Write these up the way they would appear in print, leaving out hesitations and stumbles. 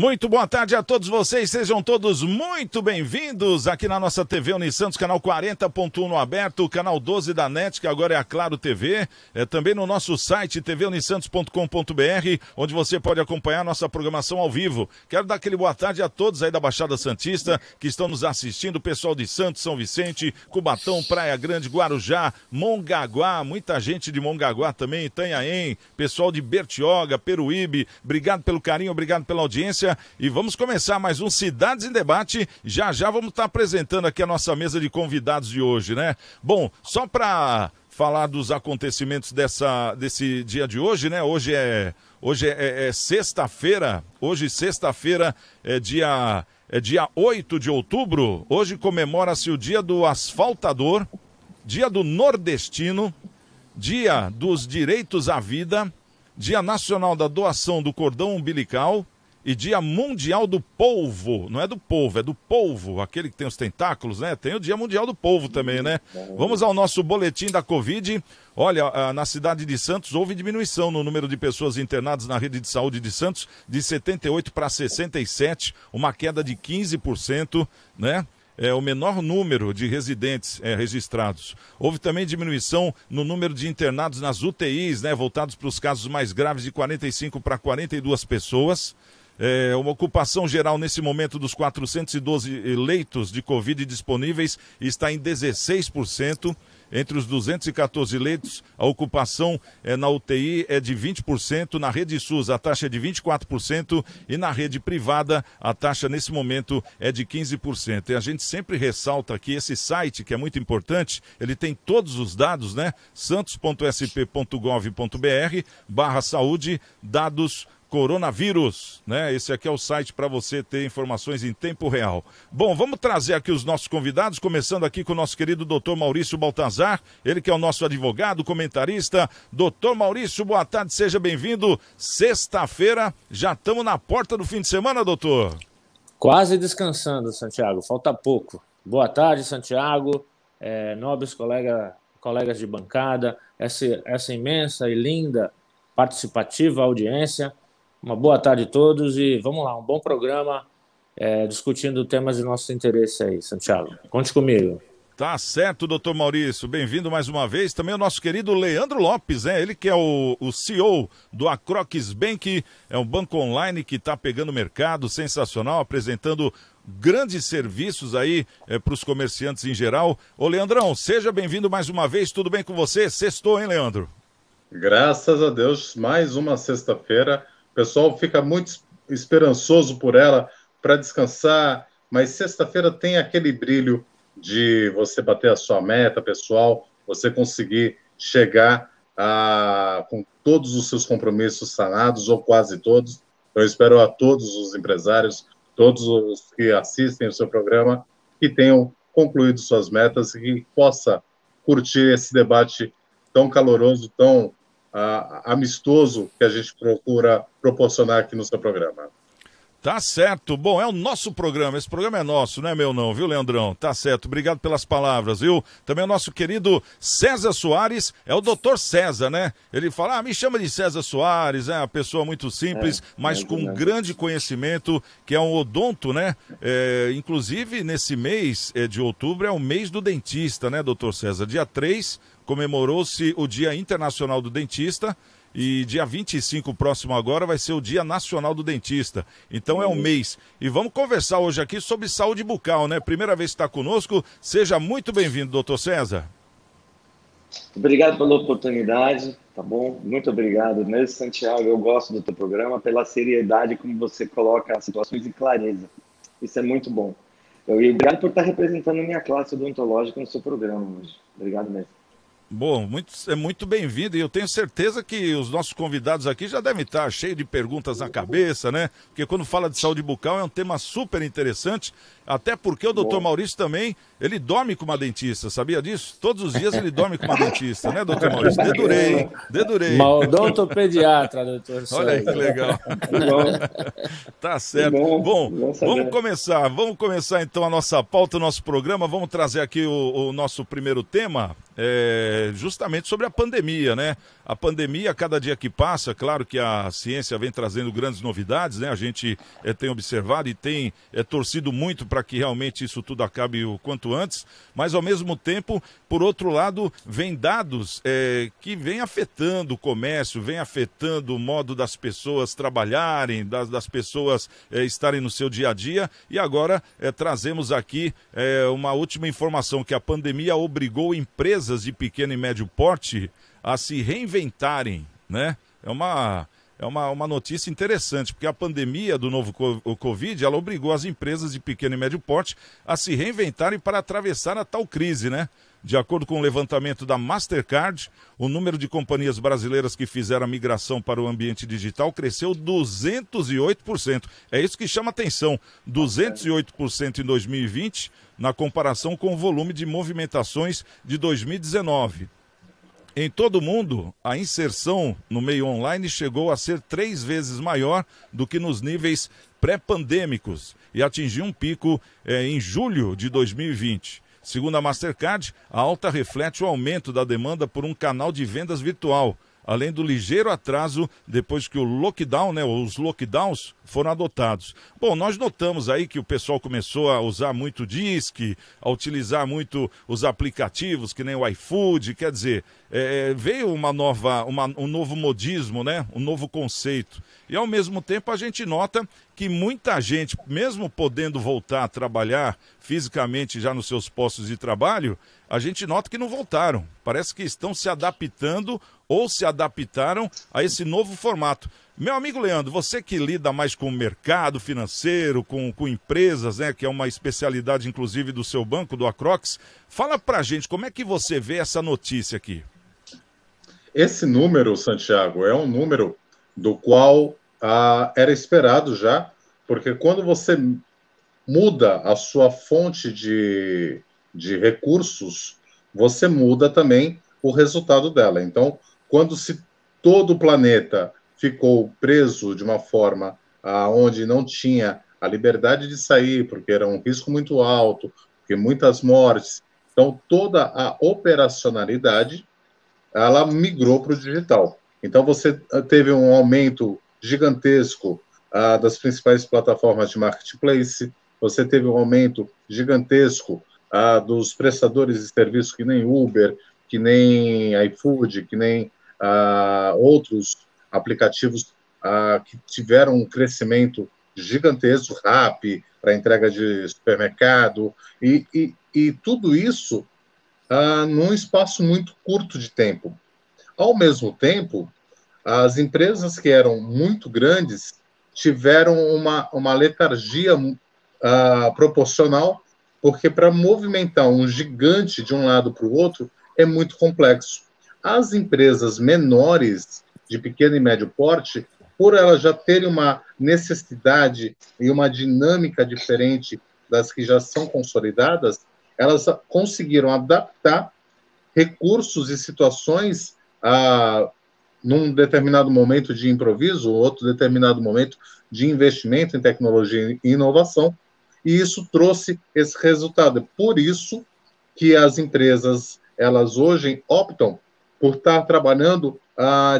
Muito boa tarde a todos vocês, sejam todos muito bem-vindos aqui na nossa TV Unisantos, canal 40.1 no aberto, canal 12 da NET, que agora é a Claro TV, também no nosso site tvunisantos.com.br, onde você pode acompanhar nossa programação ao vivo. Quero dar aquele boa tarde a todos aí da Baixada Santista que estão nos assistindo, pessoal de Santos, São Vicente, Cubatão, Praia Grande, Guarujá, Mongaguá, muita gente de Mongaguá também, Itanhaém, pessoal de Bertioga, Peruíbe, obrigado pelo carinho, obrigado pela audiência. E vamos começar mais um Cidades em Debate. Já vamos estar apresentando aqui a nossa mesa de convidados de hoje, né? Bom, só para falar dos acontecimentos desse dia de hoje, né? Hoje é sexta-feira. Hoje, sexta-feira, é dia 8 de outubro. Hoje comemora-se o dia do asfaltador, dia do nordestino, dia dos direitos à vida, dia nacional da doação do cordão umbilical, e dia mundial do polvo, não é do polvo, é do polvo, aquele que tem os tentáculos, né? Tem o dia mundial do polvo também, né? Vamos ao nosso boletim da Covid. Olha, na cidade de Santos houve diminuição no número de pessoas internadas na rede de saúde de Santos, de 78 para 67, uma queda de 15%, né? É o menor número de residentes registrados. Houve também diminuição no número de internados nas UTIs, né? Voltados para os casos mais graves, de 45 para 42 pessoas. Uma ocupação geral nesse momento dos 412 leitos de Covid disponíveis está em 16%. Entre os 214 leitos, a ocupação na UTI é de 20%, na rede SUS a taxa é de 24% e na rede privada a taxa nesse momento é de 15%. E a gente sempre ressalta aqui esse site, que é muito importante, ele tem todos os dados, né? santos.sp.gov.br/saúde, dados coronavírus, né? Esse aqui é o site para você ter informações em tempo real. Bom, vamos trazer aqui os nossos convidados, começando aqui com o nosso querido doutor Maurício Baltazar, ele que é o nosso advogado, comentarista. Doutor Maurício, boa tarde, seja bem-vindo. Sexta-feira, já estamos na porta do fim de semana, doutor. Quase descansando, Santiago, falta pouco. Boa tarde, Santiago, nobres colegas de bancada, essa imensa e linda participativa audiência. Uma boa tarde a todos e vamos lá, um bom programa discutindo temas de nosso interesse aí, Santiago. Conte comigo. Tá certo, doutor Maurício. Bem-vindo mais uma vez. Também o nosso querido Leandro Lopes, ele que é o CEO do Acroques Bank, é um banco online que está pegando mercado, sensacional, apresentando grandes serviços aí para os comerciantes em geral. Ô, Leandrão, seja bem-vindo mais uma vez. Tudo bem com você? Sextou, hein, Leandro? Graças a Deus, mais uma sexta-feira. O pessoal fica muito esperançoso por ela para descansar, mas sexta-feira tem aquele brilho de você bater a sua meta pessoal, você conseguir chegar com todos os seus compromissos sanados, ou quase todos. Eu espero a todos os empresários, todos os que assistem o seu programa, que tenham concluído suas metas e que possa curtir esse debate tão caloroso, tão amistoso que a gente procura proporcionar aqui no seu programa. Tá certo. Bom, é o nosso programa. Esse programa é nosso, não é meu não, viu, Leandrão? Tá certo. Obrigado pelas palavras, viu? Também o nosso querido César Soares, é o doutor César, né? Ele fala, me chama de César Soares, é uma pessoa muito simples, mas com grande conhecimento, que é um odonto, né? Inclusive, nesse mês de outubro é o mês do dentista, né, doutor César? Dia 3, comemorou-se o Dia Internacional do Dentista, e dia 25, próximo agora, vai ser o Dia Nacional do Dentista. Então é um mês. E vamos conversar hoje aqui sobre saúde bucal, né? Primeira vez que está conosco. Seja muito bem-vindo, doutor César. Obrigado pela oportunidade, tá bom? Muito obrigado mesmo, Santiago. Eu gosto do teu programa pela seriedade como você coloca as situações em clareza. Isso é muito bom. E obrigado por estar representando a minha classe odontológica no seu programa hoje. Obrigado mesmo. Bom, muito bem-vindo, e eu tenho certeza que os nossos convidados aqui já devem estar cheios de perguntas na cabeça, né? Porque quando fala de saúde bucal é um tema super interessante, até porque o doutor Maurício também, ele dorme com uma dentista, sabia disso? Todos os dias ele dorme com uma dentista, né, doutor Maurício? Dedurei, hein? Dedurei. Odontopediatra, doutor. Olha aí que legal. Tá certo. Bom, vamos começar então a nossa pauta, o nosso programa. Vamos trazer aqui o nosso primeiro tema. justamente sobre a pandemia, né? A pandemia, cada dia que passa, claro que a ciência vem trazendo grandes novidades, né? A gente tem observado e tem torcido muito para que realmente isso tudo acabe o quanto antes, mas ao mesmo tempo, por outro lado, vem dados que vem afetando o comércio, vem afetando o modo das pessoas trabalharem, das pessoas estarem no seu dia a dia, e agora trazemos aqui uma última informação, que a pandemia obrigou empresas de pequeno e médio porte a se reinventarem, né? É uma notícia interessante, porque a pandemia do novo Covid, ela obrigou as empresas de pequeno e médio porte a se reinventarem para atravessar a tal crise, né? De acordo com o levantamento da Mastercard, o número de companhias brasileiras que fizeram a migração para o ambiente digital cresceu 208%. É isso que chama atenção, 208% em 2020, na comparação com o volume de movimentações de 2019. Em todo o mundo, a inserção no meio online chegou a ser 3 vezes maior do que nos níveis pré-pandêmicos e atingiu um pico em julho de 2020. Segundo a Mastercard, a alta reflete o aumento da demanda por um canal de vendas virtual, além do ligeiro atraso depois que o lockdown, né, os lockdowns foram adotados. Bom, nós notamos aí que o pessoal começou a usar muito o Disque, a utilizar muito os aplicativos, que nem o iFood, quer dizer, veio um novo modismo, né, um novo conceito. E ao mesmo tempo a gente nota que muita gente, mesmo podendo voltar a trabalhar fisicamente já nos seus postos de trabalho, a gente nota que não voltaram. Parece que estão se adaptando ou se adaptaram a esse novo formato. Meu amigo Leandro, você que lida mais com o mercado financeiro, com empresas, né, que é uma especialidade inclusive do seu banco, do Acrox, fala pra gente como é que você vê essa notícia aqui. Esse número, Santiago, é um número do qual era esperado já, porque quando você muda a sua fonte de recursos, você muda também o resultado dela. Então, quando todo o planeta ficou preso de uma forma onde não tinha a liberdade de sair, porque era um risco muito alto, porque muitas mortes, então toda a operacionalidade ela migrou para o digital. Então você teve um aumento gigantesco das principais plataformas de marketplace, você teve um aumento gigantesco dos prestadores de serviços que nem Uber, que nem iFood, que nem outros aplicativos que tiveram um crescimento gigantesco, Rappi, para entrega de supermercado, e tudo isso num espaço muito curto de tempo. Ao mesmo tempo, as empresas que eram muito grandes tiveram uma letargia proporcional, porque para movimentar um gigante de um lado para o outro é muito complexo. As empresas menores, de pequeno e médio porte, por elas já terem uma necessidade e uma dinâmica diferente das que já são consolidadas, elas conseguiram adaptar recursos e situações num determinado momento de improviso, outro determinado momento de investimento em tecnologia e inovação, e isso trouxe esse resultado. Por isso que as empresas, elas hoje optam por estar trabalhando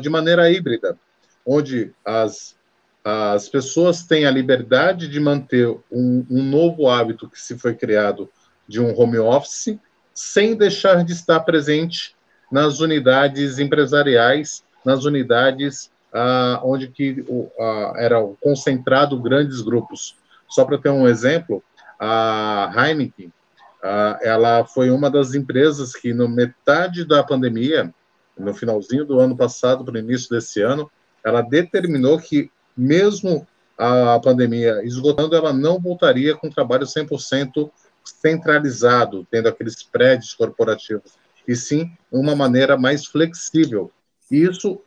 de maneira híbrida, onde as pessoas têm a liberdade de manter um novo hábito que se foi criado de um home office, sem deixar de estar presente nas unidades empresariais, nas unidades onde era concentrado grandes grupos. Só para ter um exemplo, a Heineken, ela foi uma das empresas que, na metade da pandemia, no finalzinho do ano passado para o início desse ano, ela determinou que, mesmo a pandemia esgotando, ela não voltaria com trabalho 100% centralizado, tendo aqueles prédios corporativos, e sim uma maneira mais flexível. Isso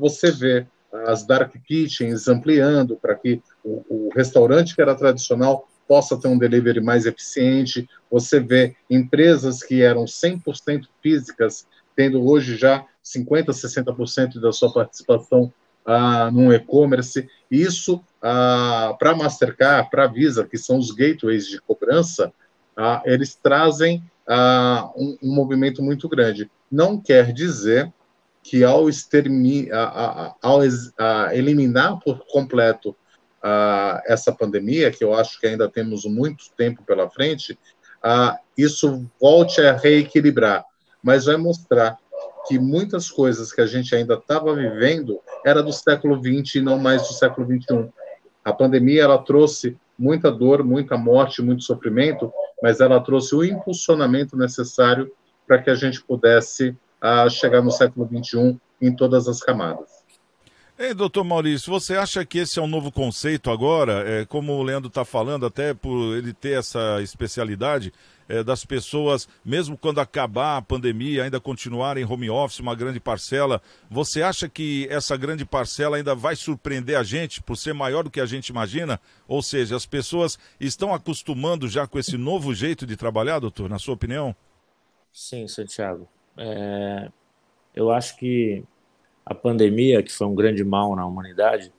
você vê as dark kitchens ampliando para que o restaurante que era tradicional possa ter um delivery mais eficiente. Você vê empresas que eram 100% físicas tendo hoje já 50%, 60% da sua participação no e-commerce. Isso, para a Mastercard, para a Visa, que são os gateways de cobrança, eles trazem um movimento muito grande. Não quer dizer que ao eliminar por completo essa pandemia, que eu acho que ainda temos muito tempo pela frente, isso volte a reequilibrar, mas vai mostrar que muitas coisas que a gente ainda estava vivendo era do século XX e não mais do século XXI. A pandemia ela trouxe muita dor, muita morte, muito sofrimento, mas ela trouxe o impulsionamento necessário para que a gente pudesse chegar no século XXI em todas as camadas. Ei, doutor Maurício, você acha que esse é um novo conceito agora? Como o Leandro está falando, até por ele ter essa especialidade, das pessoas, mesmo quando acabar a pandemia, ainda continuarem home office, uma grande parcela. Você acha que essa grande parcela ainda vai surpreender a gente por ser maior do que a gente imagina? Ou seja, as pessoas estão acostumando já com esse novo jeito de trabalhar, doutor, na sua opinião? Sim, Santiago. Eu acho que a pandemia, que foi um grande mal na humanidade,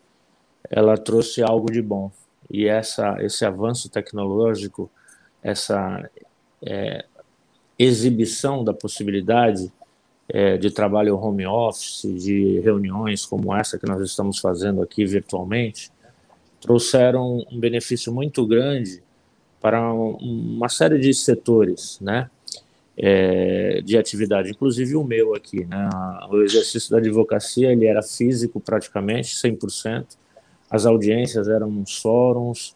ela trouxe algo de bom. E esse avanço tecnológico, essa exibição da possibilidade de trabalho home office, de reuniões como essa que nós estamos fazendo aqui virtualmente, trouxeram um benefício muito grande para uma série de setores, né? De atividade, inclusive o meu aqui, né? O exercício da advocacia ele era físico praticamente 100%, as audiências eram nos fóruns,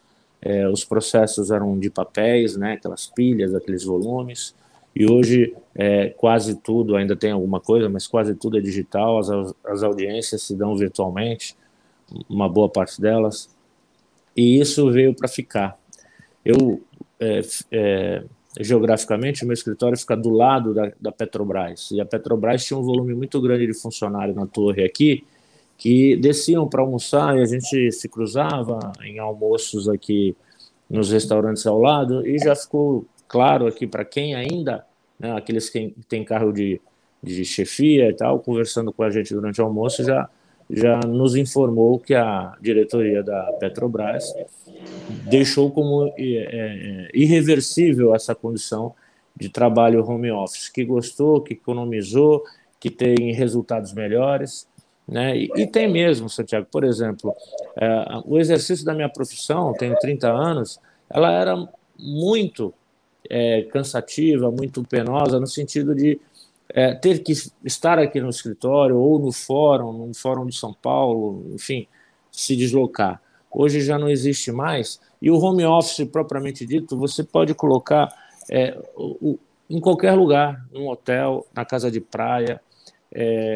os processos eram de papéis, né? Aquelas pilhas, aqueles volumes, e hoje quase tudo, ainda tem alguma coisa, mas quase tudo é digital, as audiências se dão virtualmente, uma boa parte delas, e isso veio para ficar. Geograficamente, o meu escritório fica do lado da Petrobras, e a Petrobras tinha um volume muito grande de funcionários na torre aqui, que desciam para almoçar e a gente se cruzava em almoços aqui nos restaurantes ao lado, e já ficou claro aqui para quem ainda, né, aqueles que têm carro de chefia e tal, conversando com a gente durante o almoço, já nos informou que a diretoria da Petrobras deixou como irreversível essa condição de trabalho home office, que gostou, que economizou, que tem resultados melhores, né? E tem mesmo, Santiago, por exemplo, o exercício da minha profissão, tenho 30 anos, ela era muito cansativa, muito penosa, no sentido de ter que estar aqui no escritório ou no fórum de São Paulo, enfim, se deslocar. Hoje já não existe mais, e o home office, propriamente dito, você pode colocar em qualquer lugar, num hotel, na casa de praia,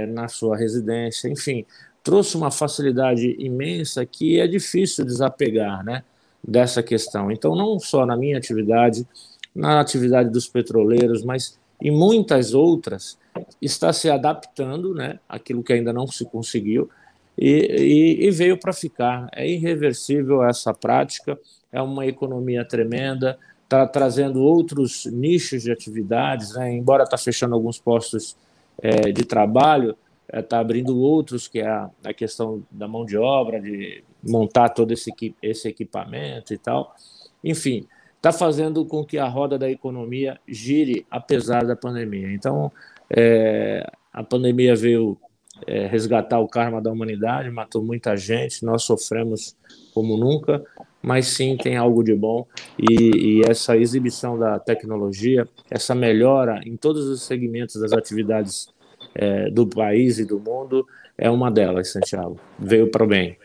na sua residência, enfim, trouxe uma facilidade imensa que é difícil desapegar, né, dessa questão. Então, não só na minha atividade, na atividade dos petroleiros, mas em muitas outras, está se adaptando, né, àquilo que ainda não se conseguiu, e veio para ficar. É irreversível essa prática, é uma economia tremenda, está trazendo outros nichos de atividades, né? Embora está fechando alguns postos de trabalho, está abrindo outros, que é a questão da mão de obra, de montar todo esse equipamento e tal. Enfim, está fazendo com que a roda da economia gire apesar da pandemia. Então, a pandemia veio resgatar o karma da humanidade, matou muita gente, nós sofremos como nunca, mas sim tem algo de bom, e essa exibição da tecnologia, essa melhora em todos os segmentos das atividades do país e do mundo, é uma delas, Santiago. Veio para o bem.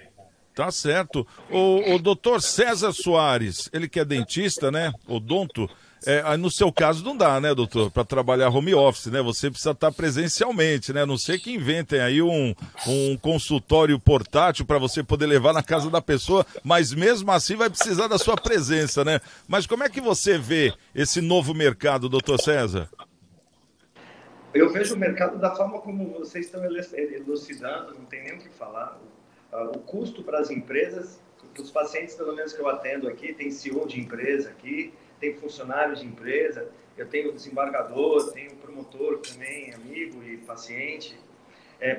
Tá certo. O doutor César Soares, ele que é dentista, né, odonto, no seu caso não dá, né, doutor, para trabalhar home office, né, você precisa estar presencialmente, né, a não ser que inventem aí um consultório portátil para você poder levar na casa da pessoa, mas mesmo assim vai precisar da sua presença, né. Mas como é que você vê esse novo mercado, doutor César? Eu vejo o mercado da forma como vocês estão elucidando, não tem nem o que falar. O custo para as empresas, os pacientes, pelo menos que eu atendo aqui, tem CEO de empresa aqui, tem funcionários de empresa, eu tenho desembargador, tenho promotor também, amigo e paciente.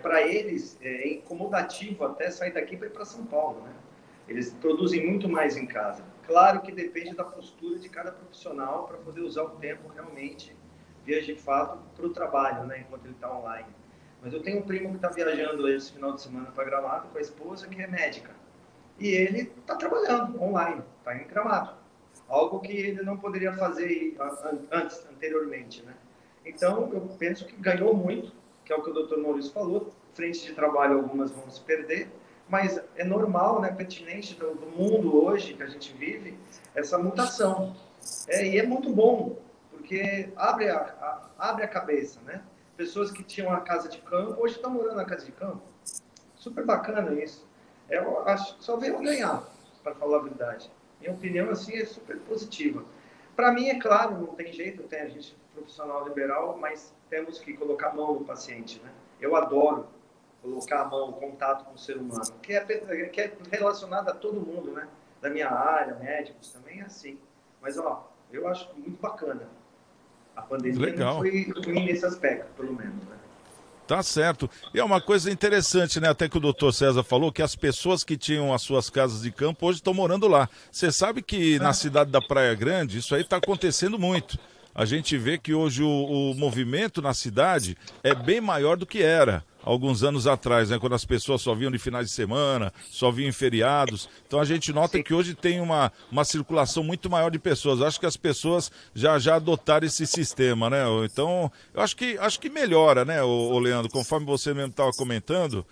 Para eles, é incomodativo até sair daqui para ir para São Paulo, né? Eles produzem muito mais em casa. Claro que depende da postura de cada profissional para poder usar o tempo realmente vias de fato para o trabalho, né, enquanto ele está online. Mas eu tenho um primo que está viajando esse final de semana para Gramado com a esposa, que é médica. E ele está trabalhando online, está em Gramado. Algo que ele não poderia fazer anteriormente, né? Então, eu penso que ganhou muito, que é o que o Dr. Maurício falou. Frentes de trabalho, algumas vão se perder, mas é normal, né, pertinente do mundo hoje que a gente vive, essa mutação. E é muito bom, porque abre a cabeça, né? Pessoas que tinham a casa de campo, hoje estão morando na casa de campo. Super bacana isso. Eu acho que só veio ganhar, para falar a verdade. Minha opinião, assim, é super positiva. Para mim, é claro, não tem jeito, tem a gente profissional liberal, mas temos que colocar a mão no paciente, né? Eu adoro colocar a mão, o contato com o ser humano, que é relacionado a todo mundo, né? Da minha área, médicos também é assim. Mas, ó, eu acho muito bacana. A pandemia não foi ruim nesse aspecto, pelo menos, né? Tá certo. E é uma coisa interessante, né? Até que o doutor César falou que as pessoas que tinham as suas casas de campo hoje estão morando lá. Você sabe que na cidade da Praia Grande isso aí está acontecendo muito. A gente vê que hoje o movimento na cidade é bem maior do que era alguns anos atrás, né? Quando as pessoas só vinham de finais de semana, só vinham em feriados. Então a gente nota que hoje tem uma circulação muito maior de pessoas. Acho que as pessoas já adotaram esse sistema, né? Então, eu acho que melhora, né, o Leandro, conforme você mesmo estava comentando,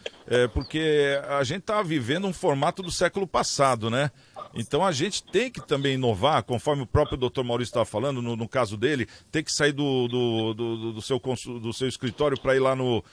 porque a gente está vivendo um formato do século passado, né? Então a gente tem que também inovar, conforme o próprio doutor Maurício estava falando, no caso dele, tem que sair do seu escritório para ir lá no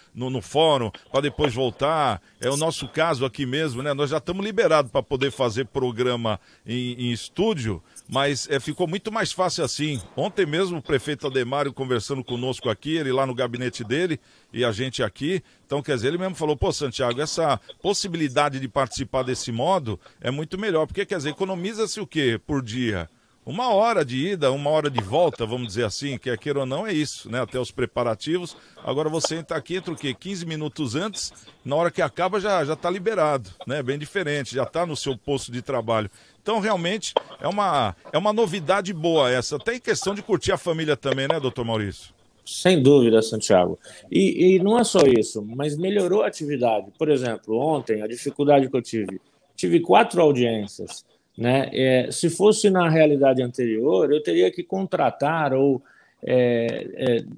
fórum, para depois voltar. É o nosso caso aqui mesmo, né? Nós já estamos liberados para poder fazer programa em estúdio, mas ficou muito mais fácil assim. Ontem mesmo o prefeito Ademário conversando conosco aqui, ele lá no gabinete dele e a gente aqui. Então, quer dizer, ele mesmo falou, pô, Santiago, essa possibilidade de participar desse modo é muito melhor, porque, quer dizer, economiza-se o quê por dia? 1 hora de ida, 1 hora de volta, vamos dizer assim, quer queira ou não, é isso, né? Até os preparativos. Agora você entra aqui, entra o quê? 15 minutos antes, na hora que acaba já está liberado, né? Bem diferente, já está no seu posto de trabalho. Então, realmente, é uma novidade boa essa, até em questão de curtir a família também, né, doutor Maurício? Sem dúvida, Santiago. E não é só isso, mas melhorou a atividade. Por exemplo, ontem, a dificuldade que eu tive 4 audiências, né? Se fosse na realidade anterior, eu teria que contratar ou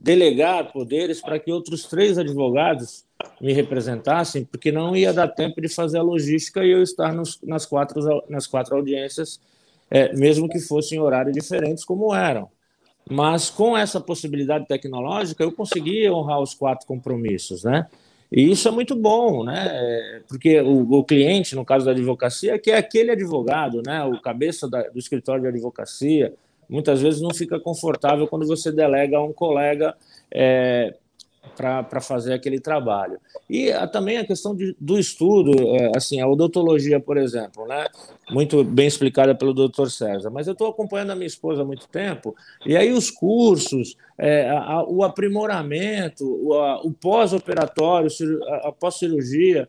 delegar poderes para que outros 3 advogados me representassem, porque não ia dar tempo de fazer a logística e eu estar nas quatro audiências, mesmo que fossem horários diferentes, como eram. Mas com essa possibilidade tecnológica, eu consegui honrar os 4 compromissos, né? E isso é muito bom, né? Porque o cliente, no caso da advocacia, que é aquele advogado, né? O cabeça do escritório de advocacia, muitas vezes não fica confortável quando você delega a um colega para fazer aquele trabalho. E também a questão do estudo, assim, a odontologia, por exemplo, né? Muito bem explicada pelo doutor César, mas eu estou acompanhando a minha esposa há muito tempo, e aí os cursos, o aprimoramento, o pós-operatório, a pós-cirurgia,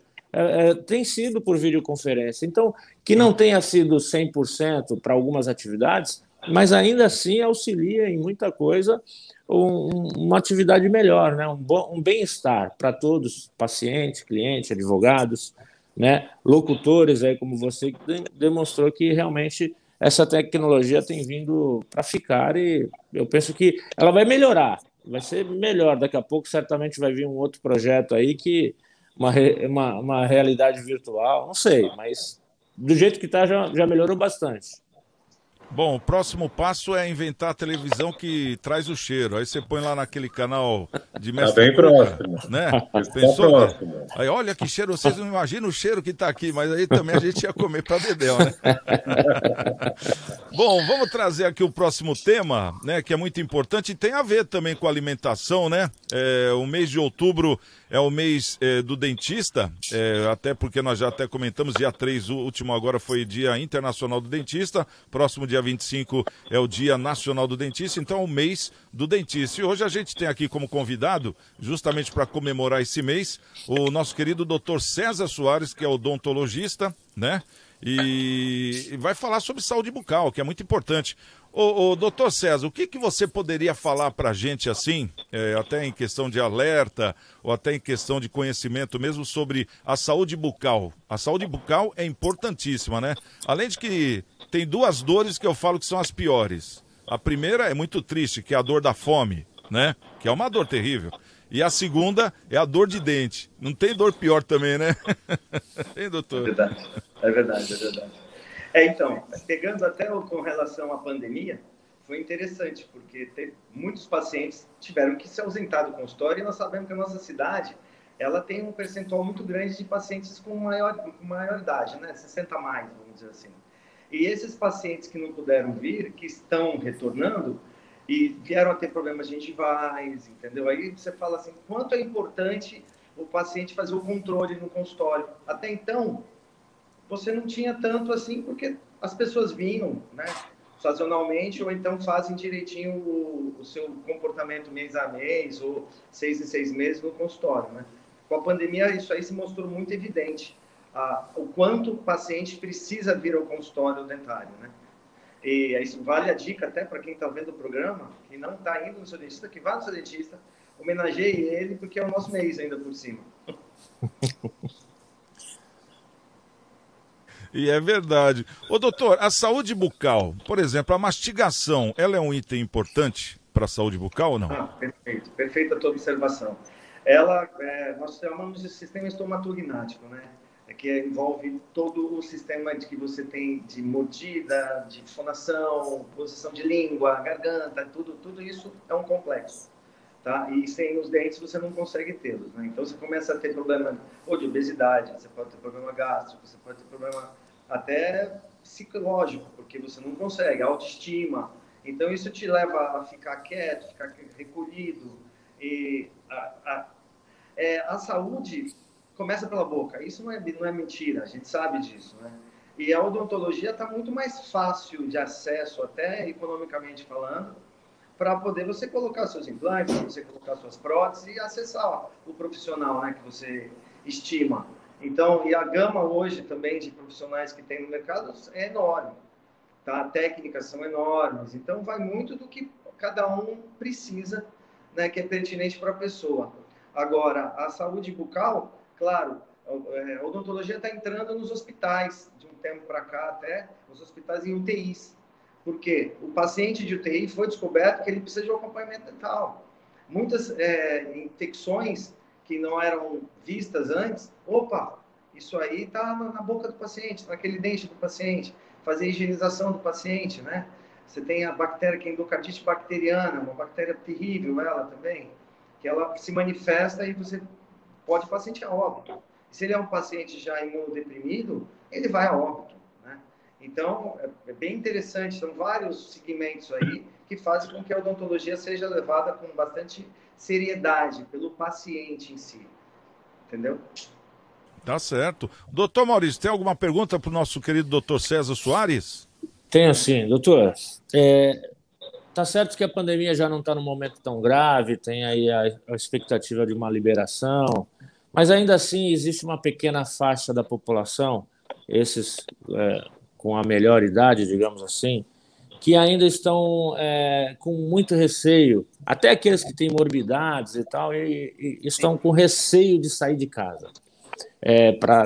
tem sido por videoconferência. Então, que não tenha sido 100% para algumas atividades, mas ainda assim auxilia em muita coisa uma atividade melhor, né? Um bem-estar para todos, pacientes, clientes, advogados, né? Locutores, aí, como você, que demonstrou que realmente essa tecnologia tem vindo para ficar e eu penso que ela vai melhorar, vai ser melhor. Daqui a pouco certamente vai vir um outro projeto aí que uma realidade virtual, não sei, mas do jeito que está já melhorou bastante. Bom, o próximo passo é inventar a televisão que traz o cheiro. Aí você põe lá naquele canal de Mestre Tá bem Cuca, próximo. né? Tá Pensou? próximo. Aí olha que cheiro, vocês não imaginam o cheiro que tá aqui, mas aí também a gente ia comer para dedéu, né? Bom, vamos trazer aqui o próximo tema, né, que é muito importante e tem a ver também com alimentação, né? O mês de outubro é o mês do dentista, até porque nós já até comentamos, dia 3, o último agora foi Dia Internacional do Dentista, próximo dia 25 é o Dia Nacional do Dentista, então é o mês do dentista. E hoje a gente tem aqui como convidado, justamente para comemorar esse mês, o nosso querido Dr. César Soares, que é odontologista, né? E vai falar sobre saúde bucal, que é muito importante. Ô, doutor César, o que você poderia falar para a gente assim, até em questão de alerta, ou até em questão de conhecimento mesmo sobre a saúde bucal? A saúde bucal é importantíssima, né? Além de que tem duas dores que eu falo que são as piores. A primeira é muito triste, que é a dor da fome, né? Que é uma dor terrível. E a segunda é a dor de dente. Não tem dor pior também, né? Tem, doutor? É verdade. Então, pegando até com relação à pandemia, foi interessante, porque muitos pacientes tiveram que se ausentar do consultório e nós sabemos que a nossa cidade, ela tem um percentual muito grande de pacientes com maior idade, né? 60 a mais, vamos dizer assim. E esses pacientes que não puderam vir, que estão retornando, e vieram a ter problemas gengivais, entendeu? Aí você fala assim, quanto é importante o paciente fazer o controle no consultório. Até então, você não tinha tanto assim, porque as pessoas vinham, né, sazonalmente, ou então fazem direitinho o seu comportamento mês a mês, ou 6 em 6 meses no consultório, né? Com a pandemia, isso aí se mostrou muito evidente, o quanto o paciente precisa vir ao consultório dentário, né? E isso vale a dica até para quem está vendo o programa, que não está indo no seu dentista, que vá no seu dentista, homenageie ele, porque é o nosso mês ainda por cima. E é verdade. Ô, doutor, a saúde bucal, por exemplo, a mastigação, ela é um item importante para a saúde bucal ou não? Perfeito. Perfeita a tua observação. Nós chamamos de sistema estomatognático, né? Que envolve todo o sistema que você tem de mordida, de fonação, posição de língua, garganta, tudo isso é um complexo. Tá? E sem os dentes você não consegue tê-los, né? Então você começa a ter problema ou de obesidade, você pode ter problema gástrico, você pode ter problema até psicológico, porque você não consegue, autoestima. Então isso te leva a ficar quieto, ficar recolhido. E a saúde começa pela boca. Isso não é mentira, a gente sabe disso, né? E a odontologia está muito mais fácil de acesso, até economicamente falando, para poder você colocar seus implantes, você colocar suas próteses e acessar o profissional, né, que você estima. Então, e a gama hoje também de profissionais que tem no mercado é enorme, tá? Técnicas são enormes, então vai muito do que cada um precisa, né, que é pertinente para a pessoa. Agora, a saúde bucal, claro, a odontologia está entrando nos hospitais, de um tempo para cá até, os hospitais em UTIs. Porque o paciente de UTI foi descoberto que ele precisa de um acompanhamento dental. Muitas infecções que não eram vistas antes, isso aí está na boca do paciente, naquele dente do paciente, fazer a higienização do paciente, né? Você tem a bactéria, que é endocardite bacteriana, uma bactéria terrível ela também, que ela se manifesta e você pode paciente a óbito. Se ele é um paciente já imunodeprimido, ele vai a óbito. Então, é bem interessante, são vários segmentos aí que fazem com que a odontologia seja levada com bastante seriedade pelo paciente em si, entendeu? Tá certo. Doutor Maurício, tem alguma pergunta para o nosso querido doutor César Soares? Tenho sim, doutor. Tá certo que a pandemia já não está num momento tão grave, tem aí a expectativa de uma liberação, mas ainda assim existe uma pequena faixa da população, esses com a melhor idade, digamos assim, que ainda estão com muito receio, até aqueles que têm morbidades e tal, e estão com receio de sair de casa,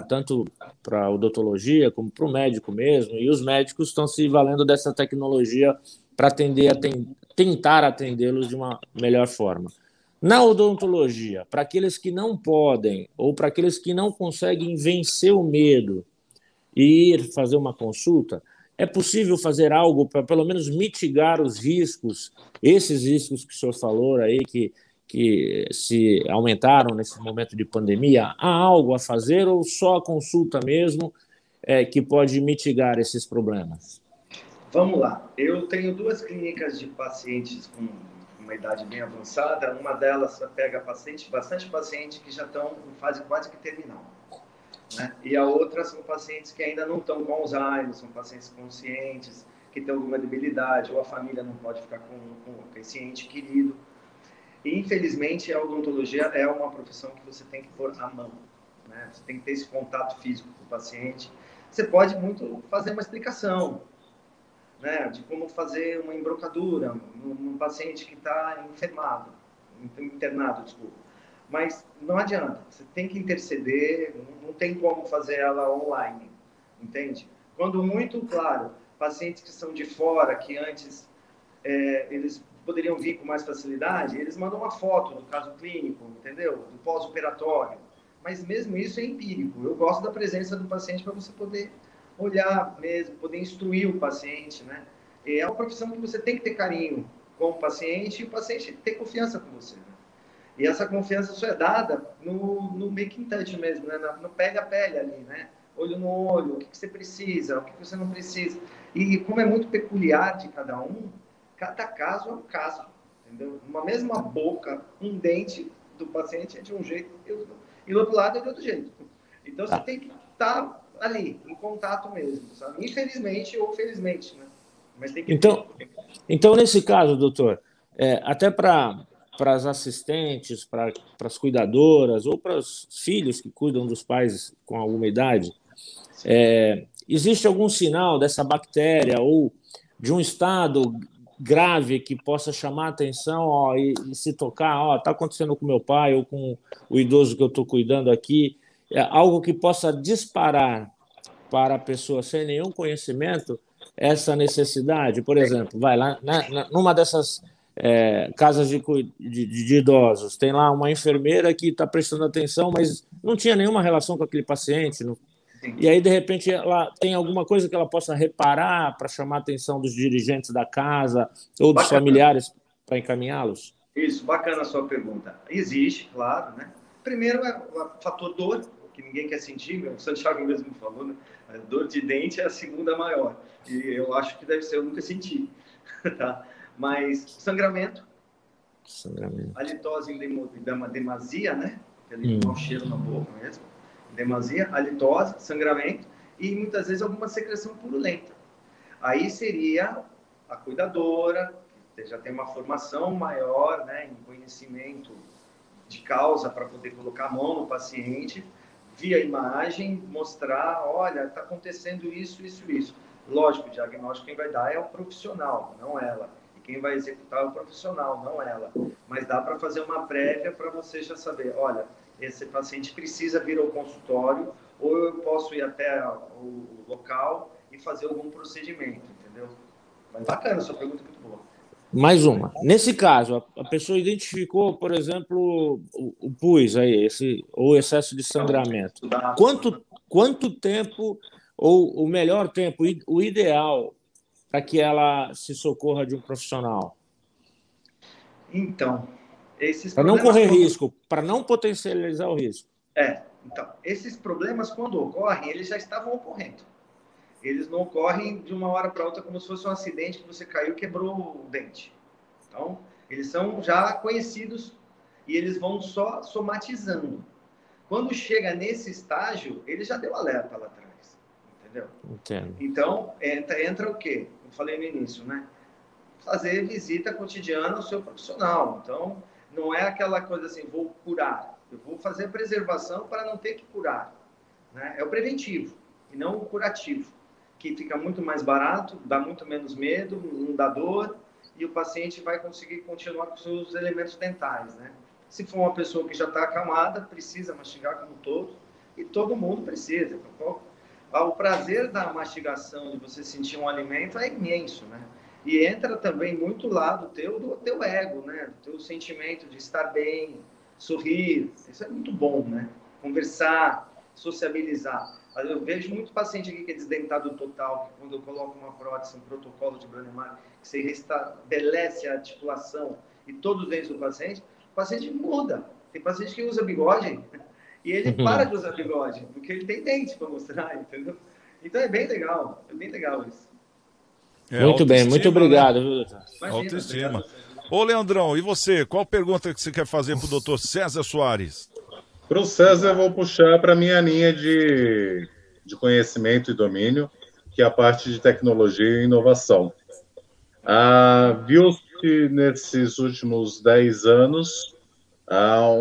tanto para a odontologia como para o médico mesmo, e os médicos estão se valendo dessa tecnologia para tentar atendê-los de uma melhor forma. Na odontologia, para aqueles que não podem ou para aqueles que não conseguem vencer o medo e ir fazer uma consulta, é possível fazer algo para pelo menos mitigar os riscos, esses riscos que o senhor falou aí, que se aumentaram nesse momento de pandemia? Há algo a fazer ou só a consulta mesmo que pode mitigar esses problemas? Vamos lá. Eu tenho 2 clínicas de pacientes com uma idade bem avançada. Uma delas pega bastante paciente que já estão em fase quase que terminal, né? E a outra são pacientes que ainda não estão com Alzheimer, são pacientes conscientes, que têm alguma debilidade, ou a família não pode ficar com esse ente querido. E, infelizmente, a odontologia é uma profissão que você tem que pôr à mão, né? Você tem que ter esse contato físico com o paciente. Você pode muito fazer uma explicação, né, de como fazer uma embrocadura num paciente que está internado, desculpa. Mas não adianta, você tem que interceder, não tem como fazer ela online, entende? Quando muito, claro, pacientes que são de fora, que antes eles poderiam vir com mais facilidade, eles mandam uma foto do caso clínico, entendeu? Do pós-operatório. Mas mesmo isso é empírico. Eu gosto da presença do paciente para você poder olhar mesmo, poder instruir o paciente, né? E é uma profissão que você tem que ter carinho com o paciente e o paciente ter confiança com você, né? E essa confiança só é dada no make in touch mesmo, né? No pele a pele ali, né? Olho no olho, o que você precisa, o que você não precisa. E como é muito peculiar de cada um, cada caso é um caso, entendeu? Uma mesma boca, um dente do paciente é de um jeito e do outro lado é de outro jeito. Então você tem que estar ali, em contato mesmo, sabe? Infelizmente ou felizmente, né? Mas tem que então, nesse caso, doutor, até para as assistentes, para as cuidadoras ou para os filhos que cuidam dos pais com alguma idade, existe algum sinal dessa bactéria ou de um estado grave que possa chamar a atenção e se tocar, está acontecendo com meu pai ou com o idoso que eu estou cuidando aqui, algo que possa disparar para a pessoa sem nenhum conhecimento essa necessidade? Por exemplo, vai lá numa dessas casas de idosos, tem lá uma enfermeira que está prestando atenção, mas não tinha nenhuma relação com aquele paciente, e aí, de repente, ela tem alguma coisa que ela possa reparar para chamar a atenção dos dirigentes da casa ou dos familiares para encaminhá-los? Isso, bacana a sua pergunta. Existe, claro, né? Primeiro é o fator dor, que ninguém quer sentir, o Santiago mesmo falou, né? A dor de dente é a segunda maior. E eu acho que deve ser, eu nunca senti. Tá? Mas sangramento. Halitose em demasia, né? Aquele mau cheiro na boca mesmo. Demasia, halitose, sangramento e muitas vezes alguma secreção purulenta. Aí seria a cuidadora, que já tem uma formação maior, né, em conhecimento de causa para poder colocar a mão no paciente, via imagem, mostrar, olha, está acontecendo isso. Lógico, o diagnóstico quem vai dar é o profissional, não ela. E quem vai executar é o profissional, não ela. Mas dá para fazer uma prévia para você já saber, olha, esse paciente precisa vir ao consultório ou eu posso ir até o local e fazer algum procedimento, entendeu? Mas bacana, sua pergunta é muito boa. Mais uma. Nesse caso, a pessoa identificou, por exemplo, o pus, aí, ou excesso de sangramento. Quanto tempo, ou o melhor tempo, o ideal, para que ela se socorra de um profissional? Então, para não correr risco, para não potencializar o risco. Então, esses problemas, quando ocorrem, eles já estavam ocorrendo. Eles não ocorrem de uma hora para outra como se fosse um acidente que você caiu e quebrou o dente. Então, eles são já conhecidos e eles vão só somatizando. Quando chega nesse estágio, ele já deu alerta lá atrás. Entendeu? Entendo. Então, entra o quê? Eu falei no início, né? Fazer visita cotidiana ao seu profissional. Então, não é aquela coisa assim, vou curar. Eu vou fazer preservação para não ter que curar. Né? É o preventivo e não o curativo, que fica muito mais barato, dá muito menos medo, não dá dor e o paciente vai conseguir continuar com seus elementos dentais. Né? Se for uma pessoa que já está acamada, precisa mastigar como todos e todo mundo precisa. O prazer da mastigação, de você sentir um alimento, é imenso, né? E entra também muito lá do teu ego, né? Do teu sentimento de estar bem, sorrir. Isso é muito bom, né? Conversar, sociabilizar. Eu vejo muito paciente aqui que é desdentado total, que quando eu coloco uma prótese, um protocolo de Brånemark, que você restabelece a articulação e todos os dentes do paciente, o paciente muda. Tem paciente que usa bigode e ele para de usar bigode, porque ele tem dente para mostrar, entendeu? Então é bem legal isso. Muito bem, muito obrigado, viu, doutor? Autoestima. Ô, Leandrão, e você? Qual pergunta que você quer fazer para o doutor César Soares? Para o César, eu vou puxar para a minha linha de conhecimento e domínio, que é a parte de tecnologia e inovação. Viu-se nesses últimos 10 anos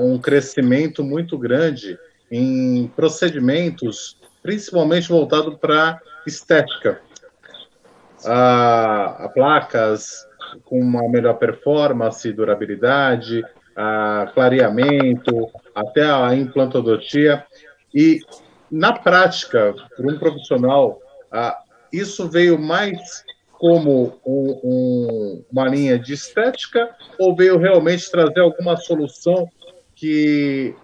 um crescimento muito grande em procedimentos, principalmente voltado para estética. a placas com uma melhor performance, durabilidade, clareamento, até a implantodontia. E, na prática, para um profissional, isso veio mais como uma linha de estética ou veio realmente trazer alguma solução que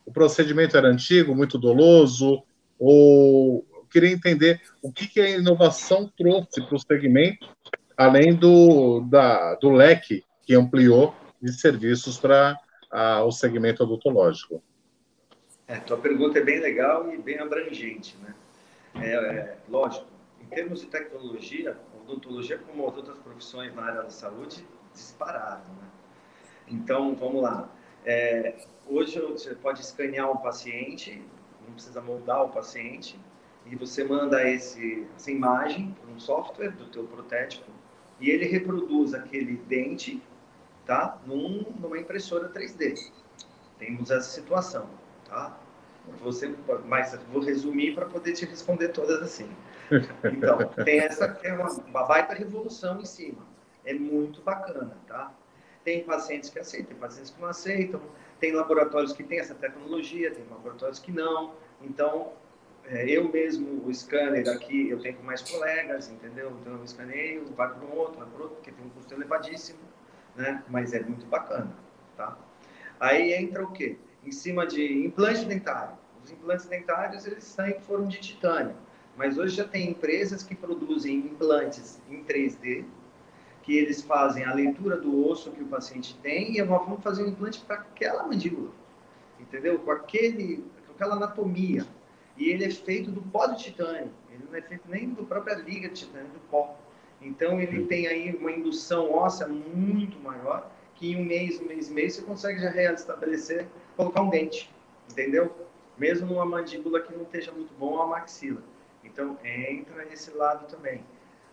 o procedimento era antigo, muito doloso, ou queria entender o que a inovação trouxe para o segmento, além do leque que ampliou de serviços para o segmento odontológico. Tua pergunta é bem legal e bem abrangente, né? Lógico, em termos de tecnologia, a odontologia, como as outras profissões na área da saúde, dispararam, né? Então, vamos lá. Hoje você pode escanear um paciente, não precisa moldar o paciente, e você manda essa imagem para um software do teu protético e ele reproduz aquele dente, tá? Numa impressora 3D. Temos essa situação, tá? Mas eu vou resumir para poder te responder todas assim. Então, tem uma baita revolução em cima. É muito bacana, tá? Tem pacientes que aceitam, tem pacientes que não aceitam, tem laboratórios que têm essa tecnologia, tem laboratórios que não. Então, eu mesmo, o scanner aqui, eu tenho com mais colegas, entendeu? Então, eu escaneio, vai para um outro, porque tem um custo elevadíssimo, né? Mas é muito bacana, tá? Aí entra o quê? Em cima de implante dentário. Os implantes dentários, eles sempre foram de titânio, mas hoje já tem empresas que produzem implantes em 3D, que eles fazem a leitura do osso que o paciente tem e nós vamos fazer um implante para aquela mandíbula, entendeu? Com aquela anatomia. E ele é feito do pó de titânio, ele não é feito nem da própria liga de titânio, do pó. Então ele tem aí uma indução óssea muito maior, que em um mês e meio, você consegue já reestabelecer, colocar um dente, entendeu? Mesmo numa mandíbula que não esteja muito bom, a maxila. Então, entra nesse lado também.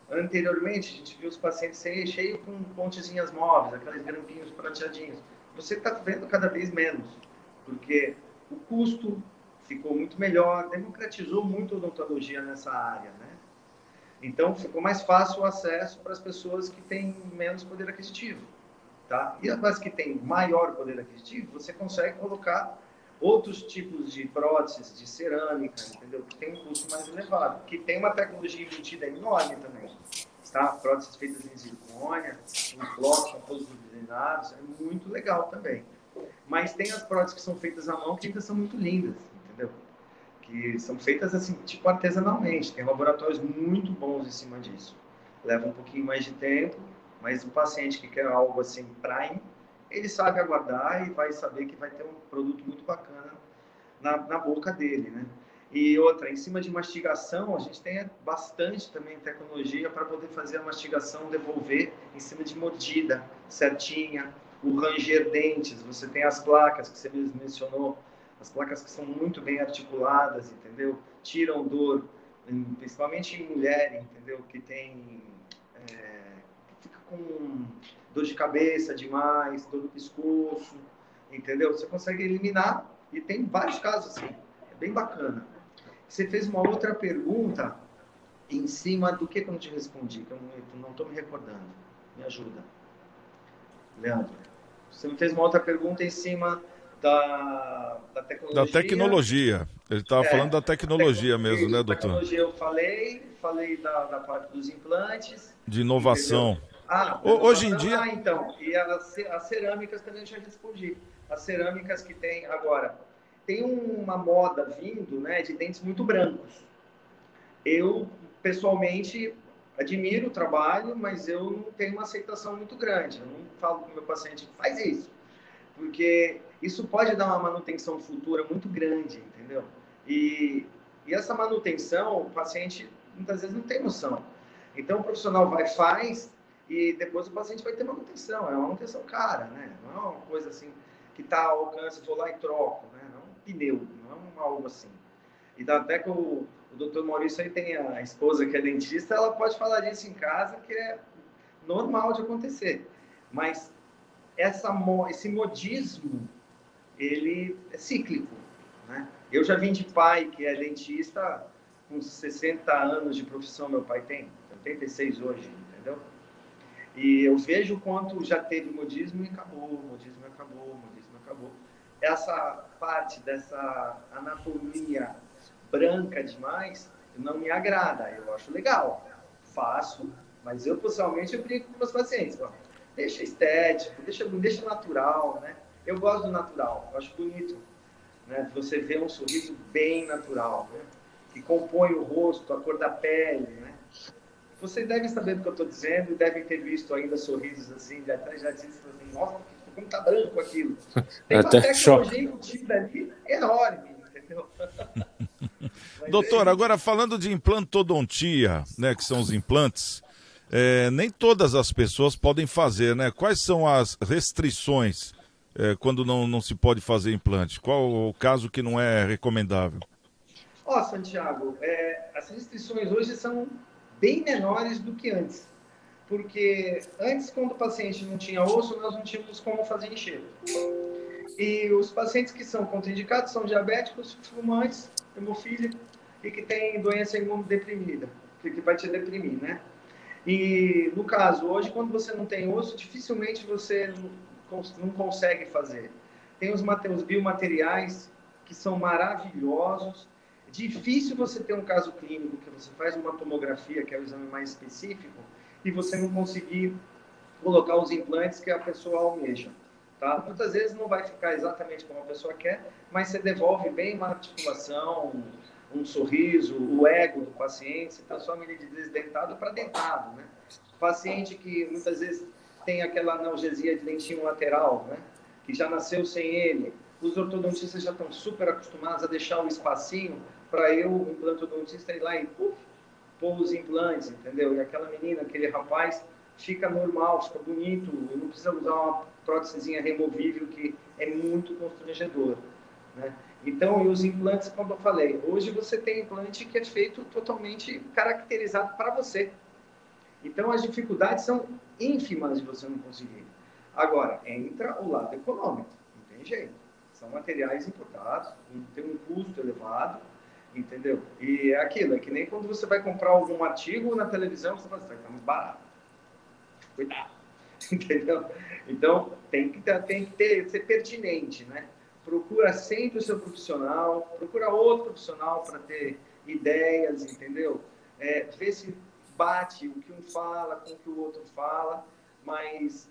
Anteriormente, a gente viu os pacientes cheios com pontezinhas móveis, aqueles grampinhos prateadinhos. Você está vendo cada vez menos, porque o custo ficou muito melhor, democratizou muito a odontologia nessa área, né? Então, ficou mais fácil o acesso para as pessoas que têm menos poder aquisitivo, tá? E as que têm maior poder aquisitivo, você consegue colocar outros tipos de próteses, de cerâmica, entendeu? Que tem um custo mais elevado, que tem uma tecnologia embutida enorme também, tá? Próteses feitas em silicone, os blocos são todos desenhados, é muito legal também. Mas tem as próteses que são feitas à mão que ainda são muito lindas, entendeu? Que são feitas assim, tipo artesanalmente, tem laboratórios muito bons em cima disso. Leva um pouquinho mais de tempo, mas o paciente que quer algo assim prime, ele sabe aguardar e vai saber que vai ter um produto muito bacana na boca dele, né? E outra, em cima de mastigação, a gente tem bastante também tecnologia para poder fazer a mastigação devolver em cima de mordida certinha, o ranger dentes, você tem as placas que você mesmo mencionou, as placas que são muito bem articuladas, entendeu? Tiram dor, principalmente em mulher, entendeu? Que tem... fica com dor de cabeça demais, dor no pescoço, entendeu? Você consegue eliminar e tem vários casos assim, é bem bacana. Você fez uma outra pergunta em cima do que eu não te respondi, que eu não estou me recordando. Me ajuda. Leandro, você me fez uma outra pergunta em cima da tecnologia. Da tecnologia. Ele estava falando da tecnologia mesmo, né, doutor? Tecnologia eu falei da parte dos implantes. De inovação. Entendeu? Hoje em dia... então, e as cerâmicas também eu já respondi. As cerâmicas que tem agora. Tem uma moda vindo, né, de dentes muito brancos. Eu, pessoalmente, admiro o trabalho, mas eu não tenho uma aceitação muito grande. Eu não falo com o meu paciente, faz isso. Porque isso pode dar uma manutenção futura muito grande, entendeu? E essa manutenção, o paciente muitas vezes não tem noção. Então, o profissional faz, e depois o paciente vai ter manutenção. É uma manutenção cara, né? Não é uma coisa assim que está ao alcance, vou lá e troco, né? Não é um pneu, não é algo assim. E até que o doutor Maurício aí tem a esposa que é dentista, ela pode falar disso em casa, que é normal de acontecer. Mas esse modismo, ele é cíclico, né? Eu já vim de pai que é dentista, com 60 anos de profissão meu pai tem, 86 hoje, entendeu? E eu vejo o quanto já teve modismo e acabou, modismo acabou. Essa parte dessa anatomia branca demais não me agrada, eu acho legal, faço, mas eu pessoalmente eu brinco com meus pacientes, ó, deixa estético, deixa natural, né? Eu gosto do natural, eu acho bonito, né? Você vê um sorriso bem natural, né? Que compõe o rosto, a cor da pele, né? Vocês devem saber do que eu estou dizendo e devem ter visto ainda sorrisos assim, já dizem assim, nossa, como tá branco aquilo. Tem uma tecnologia embutida ali enorme, entendeu? Doutor, agora falando de implantodontia, né, que são os implantes, nem todas as pessoas podem fazer, né? Quais são as restrições quando não se pode fazer implante? Qual o caso que não é recomendável? Santiago, as restrições hoje são bem menores do que antes. Porque antes, quando o paciente não tinha osso, nós não tínhamos como fazer enxerto. E os pacientes que são contraindicados são diabéticos, fumantes, hemofílicos e que têm doença imunodeprimida, que vai te deprimir, né? E, no caso, hoje, quando você não tem osso, dificilmente você não consegue fazer. Tem os biomateriais que são maravilhosos. Difícil você ter um caso clínico que você faz uma tomografia, que é o exame mais específico, e você não conseguir colocar os implantes que a pessoa almeja. Tá? Muitas vezes não vai ficar exatamente como a pessoa quer, mas você devolve bem uma articulação, um sorriso, o ego do paciente, você transforma ele de desdentado para dentado. Né? Paciente que muitas vezes tem aquela analgesia de dentinho lateral, né? Que já nasceu sem ele. Os ortodontistas já estão super acostumados a deixar um espacinho para o implantodontista, ir lá e pôr os implantes, entendeu? E aquela menina, aquele rapaz, fica normal, fica bonito, e não precisa usar uma prótesezinha removível, que é muito constrangedor, né? Então, e os implantes, como eu falei, hoje você tem implante que é feito totalmente caracterizado para você. Então, as dificuldades são ínfimas de você não conseguir. Agora, entra o lado econômico, não tem jeito. São materiais importados, tem um custo elevado, entendeu? E é aquilo, é que nem quando você vai comprar algum artigo na televisão, você fala assim, tá muito barato. Cuidado, entendeu? Então, tem que ser pertinente, né? Procura sempre o seu profissional, procura outro profissional para ter ideias, entendeu? Vê se bate o que um fala com o que o outro fala, mas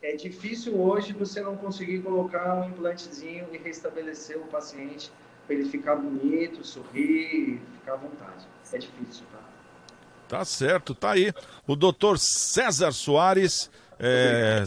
é difícil hoje você não conseguir colocar um implantezinho e restabelecer o paciente para ele ficar bonito, sorrir, ficar à vontade. É difícil, tá? Tá certo, tá aí. O doutor César Soares,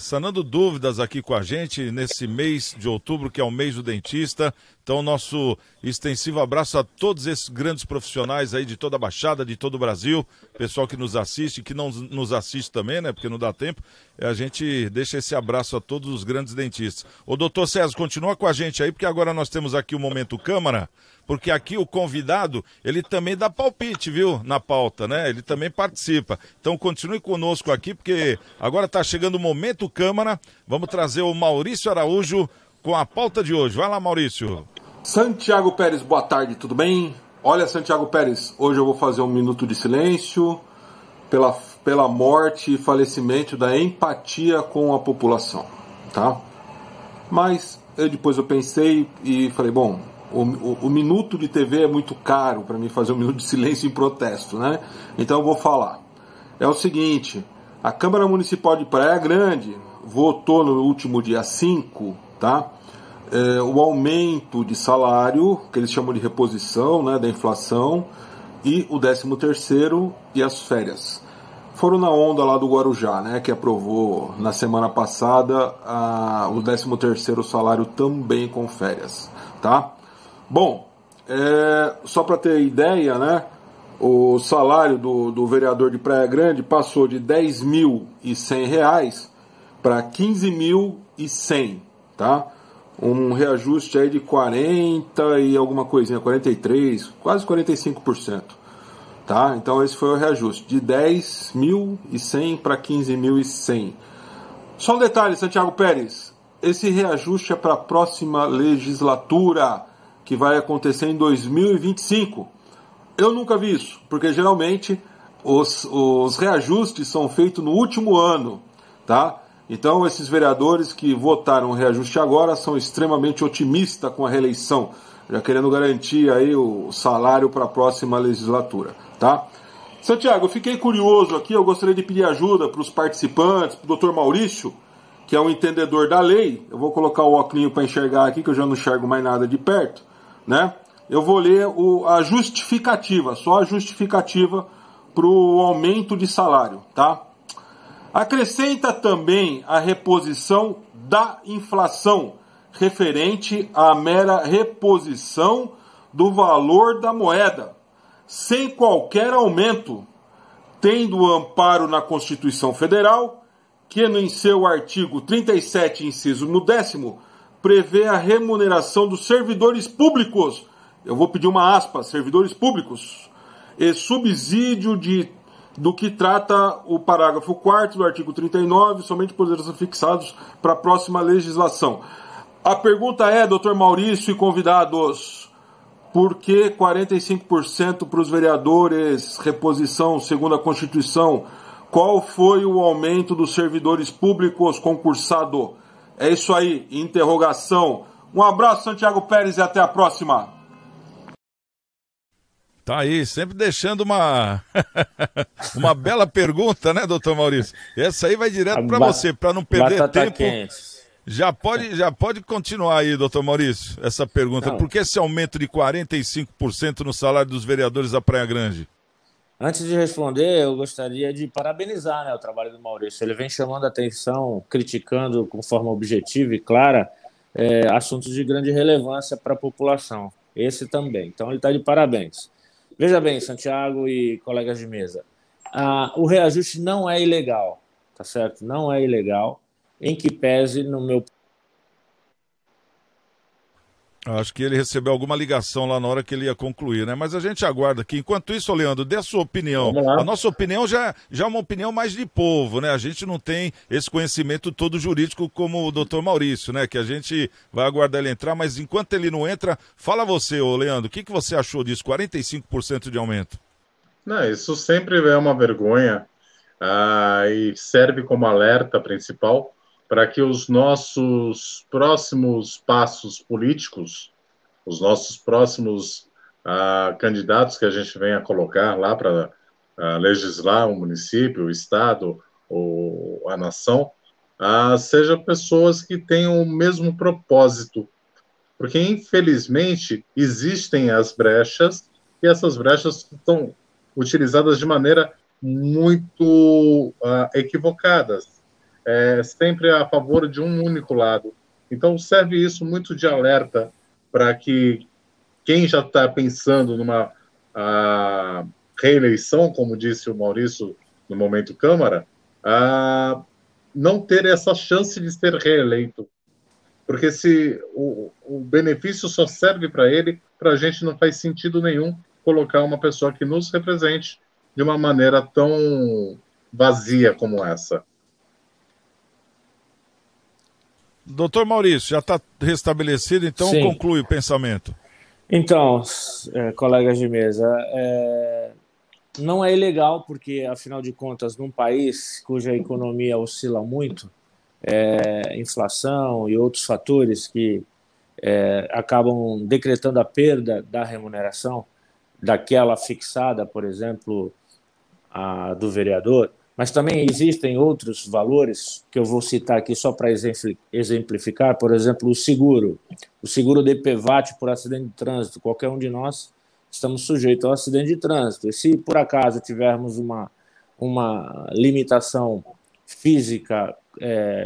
sanando dúvidas aqui com a gente nesse mês de outubro, que é o mês do dentista. Então, nosso extensivo abraço a todos esses grandes profissionais aí de toda a Baixada, de todo o Brasil, pessoal que nos assiste, que não nos assiste também, né, porque não dá tempo. A gente deixa esse abraço a todos os grandes dentistas. Ô, doutor César, continua com a gente aí, porque agora nós temos aqui o Momento Câmara, porque aqui o convidado, ele também dá palpite, viu, na pauta, né? Ele também participa. Então, continue conosco aqui, porque agora está chegando o Momento Câmara. Vamos trazer o Maurício Araújo com a pauta de hoje. Vai lá, Maurício. Santiago Pérez, boa tarde, tudo bem? Olha, Santiago Pérez, hoje eu vou fazer um minuto de silêncio pela morte e falecimento da empatia com a população, tá? Mas depois eu pensei e falei, bom, o minuto de TV é muito caro para mim fazer um minuto de silêncio em protesto, né? Então eu vou falar. É o seguinte, a Câmara Municipal de Praia Grande votou no último dia 5, tá? O aumento de salário, que eles chamam de reposição, né, da inflação, e o 13º e as férias. Foram na onda lá do Guarujá, né, que aprovou na semana passada o 13º salário também com férias, tá? Bom, só para ter ideia, né, o salário do vereador de Praia Grande passou de R$10.100 para R$15.100, tá? Um reajuste aí de 40 e alguma coisinha, 43, quase 45%, tá? Então esse foi o reajuste, de 10.100 para 15.100. Só um detalhe, Santiago Pérez, esse reajuste é para a próxima legislatura, que vai acontecer em 2025. Eu nunca vi isso, porque geralmente os reajustes são feitos no último ano, tá? Então, esses vereadores que votaram o reajuste agora são extremamente otimistas com a reeleição, já querendo garantir aí o salário para a próxima legislatura, tá? Santiago, eu fiquei curioso aqui, eu gostaria de pedir ajuda para os participantes, para o Dr. Maurício, que é um entendedor da lei. Eu vou colocar o óculos para enxergar aqui, que eu já não enxergo mais nada de perto, né? Eu vou ler a justificativa, só a justificativa para o aumento de salário, tá? Acrescenta também a reposição da inflação, referente à mera reposição do valor da moeda, sem qualquer aumento, tendo amparo na Constituição Federal, que em seu artigo 37, inciso no 10º, prevê a remuneração dos servidores públicos, eu vou pedir uma aspa, servidores públicos, e subsídio do que trata o parágrafo 4º do artigo 39, somente poderão ser fixados para a próxima legislação. A pergunta é, doutor Maurício e convidados, por que 45% para os vereadores, reposição segundo a Constituição? Qual foi o aumento dos servidores públicos concursado? É isso aí, interrogação. Um abraço, Santiago Pérez, e até a próxima. Tá aí, sempre deixando uma uma bela pergunta, né, doutor Maurício? Essa aí vai direto para você, para não perder tempo. Quente. Já pode continuar aí, doutor Maurício, essa pergunta. Não. Por que esse aumento de 45% no salário dos vereadores da Praia Grande? Antes de responder, eu gostaria de parabenizar, né, o trabalho do Maurício. Ele vem chamando a atenção, criticando com forma objetiva e clara assuntos de grande relevância para a população. Esse também. Então, ele está de parabéns. Veja bem, Santiago e colegas de mesa, o reajuste não é ilegal, tá certo? Não é ilegal, em que pese no meu... Acho que ele recebeu alguma ligação lá na hora que ele ia concluir, né? Mas a gente aguarda aqui. Enquanto isso, Leandro, dê a sua opinião. A nossa opinião já é uma opinião mais de povo, né? A gente não tem esse conhecimento todo jurídico como o doutor Maurício, né? Que a gente vai aguardar ele entrar, mas enquanto ele não entra, fala você, ô Leandro, o que você achou disso? 45% de aumento. Não, isso sempre é uma vergonha e serve como alerta principal para que os nossos próximos passos políticos, os nossos próximos candidatos que a gente venha a colocar lá para legislar o município, o estado ou a nação, sejam pessoas que tenham o mesmo propósito. Porque, infelizmente, existem as brechas e essas brechas estão utilizadas de maneira muito equivocadas. Sempre a favor de um único lado. Então, serve isso muito de alerta para que quem já está pensando numa reeleição, como disse o Maurício no momento Câmara, não ter essa chance de ser reeleito. Porque se o benefício só serve para ele, para a gente não faz sentido nenhum colocar uma pessoa que nos represente de uma maneira tão vazia como essa. Doutor Maurício, já está restabelecido, então Sim. Conclui o pensamento. Então, colegas de mesa, não é ilegal, porque, afinal de contas, num país cuja economia oscila muito, inflação e outros fatores que acabam decretando a perda da remuneração, daquela fixada, por exemplo, do vereador, mas também existem outros valores que eu vou citar aqui só para exemplificar, por exemplo, o seguro DPVAT por acidente de trânsito. Qualquer um de nós estamos sujeitos ao acidente de trânsito. E se, por acaso, tivermos uma limitação física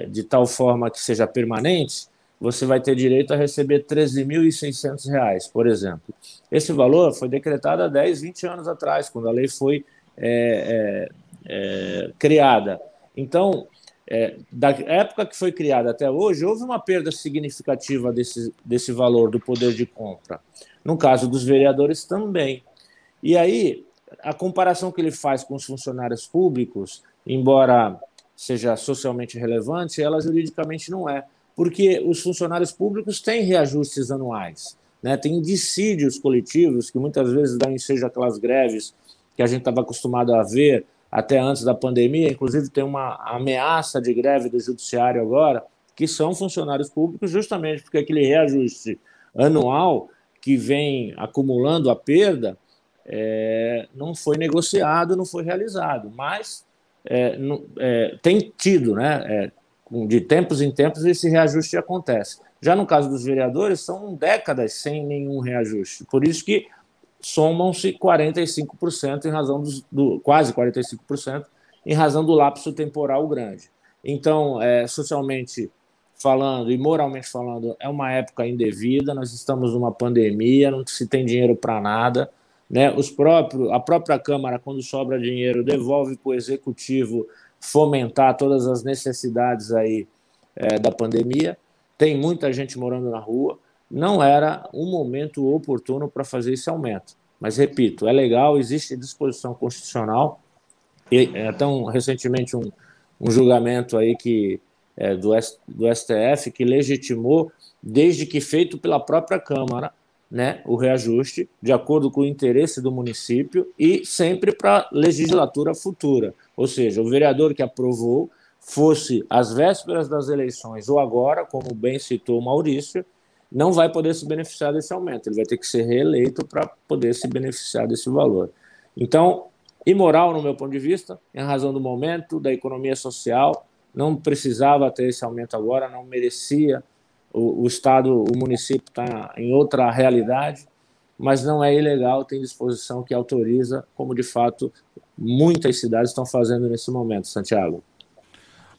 de tal forma que seja permanente, você vai ter direito a receber R$ 13.600, por exemplo. Esse valor foi decretado há 10, 20 anos atrás, quando a lei foi criada. Então, da época que foi criada até hoje, houve uma perda significativa desse valor do poder de compra. No caso dos vereadores também. E aí, a comparação que ele faz com os funcionários públicos, embora seja socialmente relevante, ela juridicamente não é, porque os funcionários públicos têm reajustes anuais, né? Tem dissídios coletivos que muitas vezes dão ensejo aquelas greves que a gente estava acostumado a ver até antes da pandemia. Inclusive, tem uma ameaça de greve do judiciário agora, que são funcionários públicos, justamente porque aquele reajuste anual que vem acumulando a perda não foi negociado, não foi realizado, mas tem tido, né? De tempos em tempos, esse reajuste acontece. Já no caso dos vereadores, são décadas sem nenhum reajuste. Por isso que somam-se 45% em razão quase 45%, em razão do lapso temporal grande. Então, socialmente falando e moralmente falando, é uma época indevida, nós estamos numa pandemia, não se tem dinheiro para nada, né? A própria Câmara, quando sobra dinheiro, devolve para o Executivo fomentar todas as necessidades aí, da pandemia. Tem muita gente morando na rua, não era um momento oportuno para fazer esse aumento. Mas, repito, é legal, existe disposição constitucional, e então, recentemente, um julgamento aí do STF que legitimou, desde que feito pela própria Câmara, né, o reajuste, de acordo com o interesse do município e sempre para a legislatura futura. Ou seja, o vereador que aprovou, fosse às vésperas das eleições ou agora, como bem citou o Maurício, não vai poder se beneficiar desse aumento. Ele vai ter que ser reeleito para poder se beneficiar desse valor. Então, imoral, no meu ponto de vista, em razão do momento, da economia social, não precisava ter esse aumento agora, não merecia. O Estado, o município está em outra realidade, mas não é ilegal, tem disposição que autoriza, como de fato muitas cidades estão fazendo nesse momento, Santiago.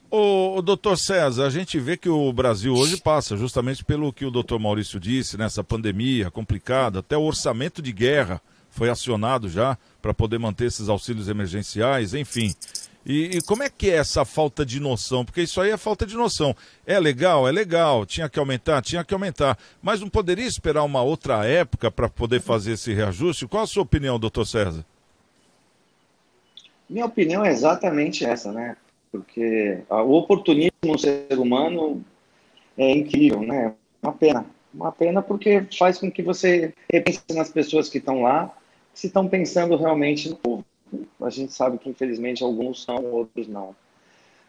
O doutor César, a gente vê que o Brasil hoje passa justamente pelo que o doutor Maurício disse, nessa pandemia complicada, até o orçamento de guerra foi acionado já para poder manter esses auxílios emergenciais, enfim. E como é que é essa falta de noção? Porque isso aí é falta de noção. É legal, tinha que aumentar, mas não poderia esperar uma outra época para poder fazer esse reajuste? Qual a sua opinião, doutor César? Minha opinião é exatamente essa, né? Porque o oportunismo no ser humano é incrível, né? Uma pena porque faz com que você repense nas pessoas que estão lá, se estão pensando realmente no povo. A gente sabe que, infelizmente, alguns são, outros não.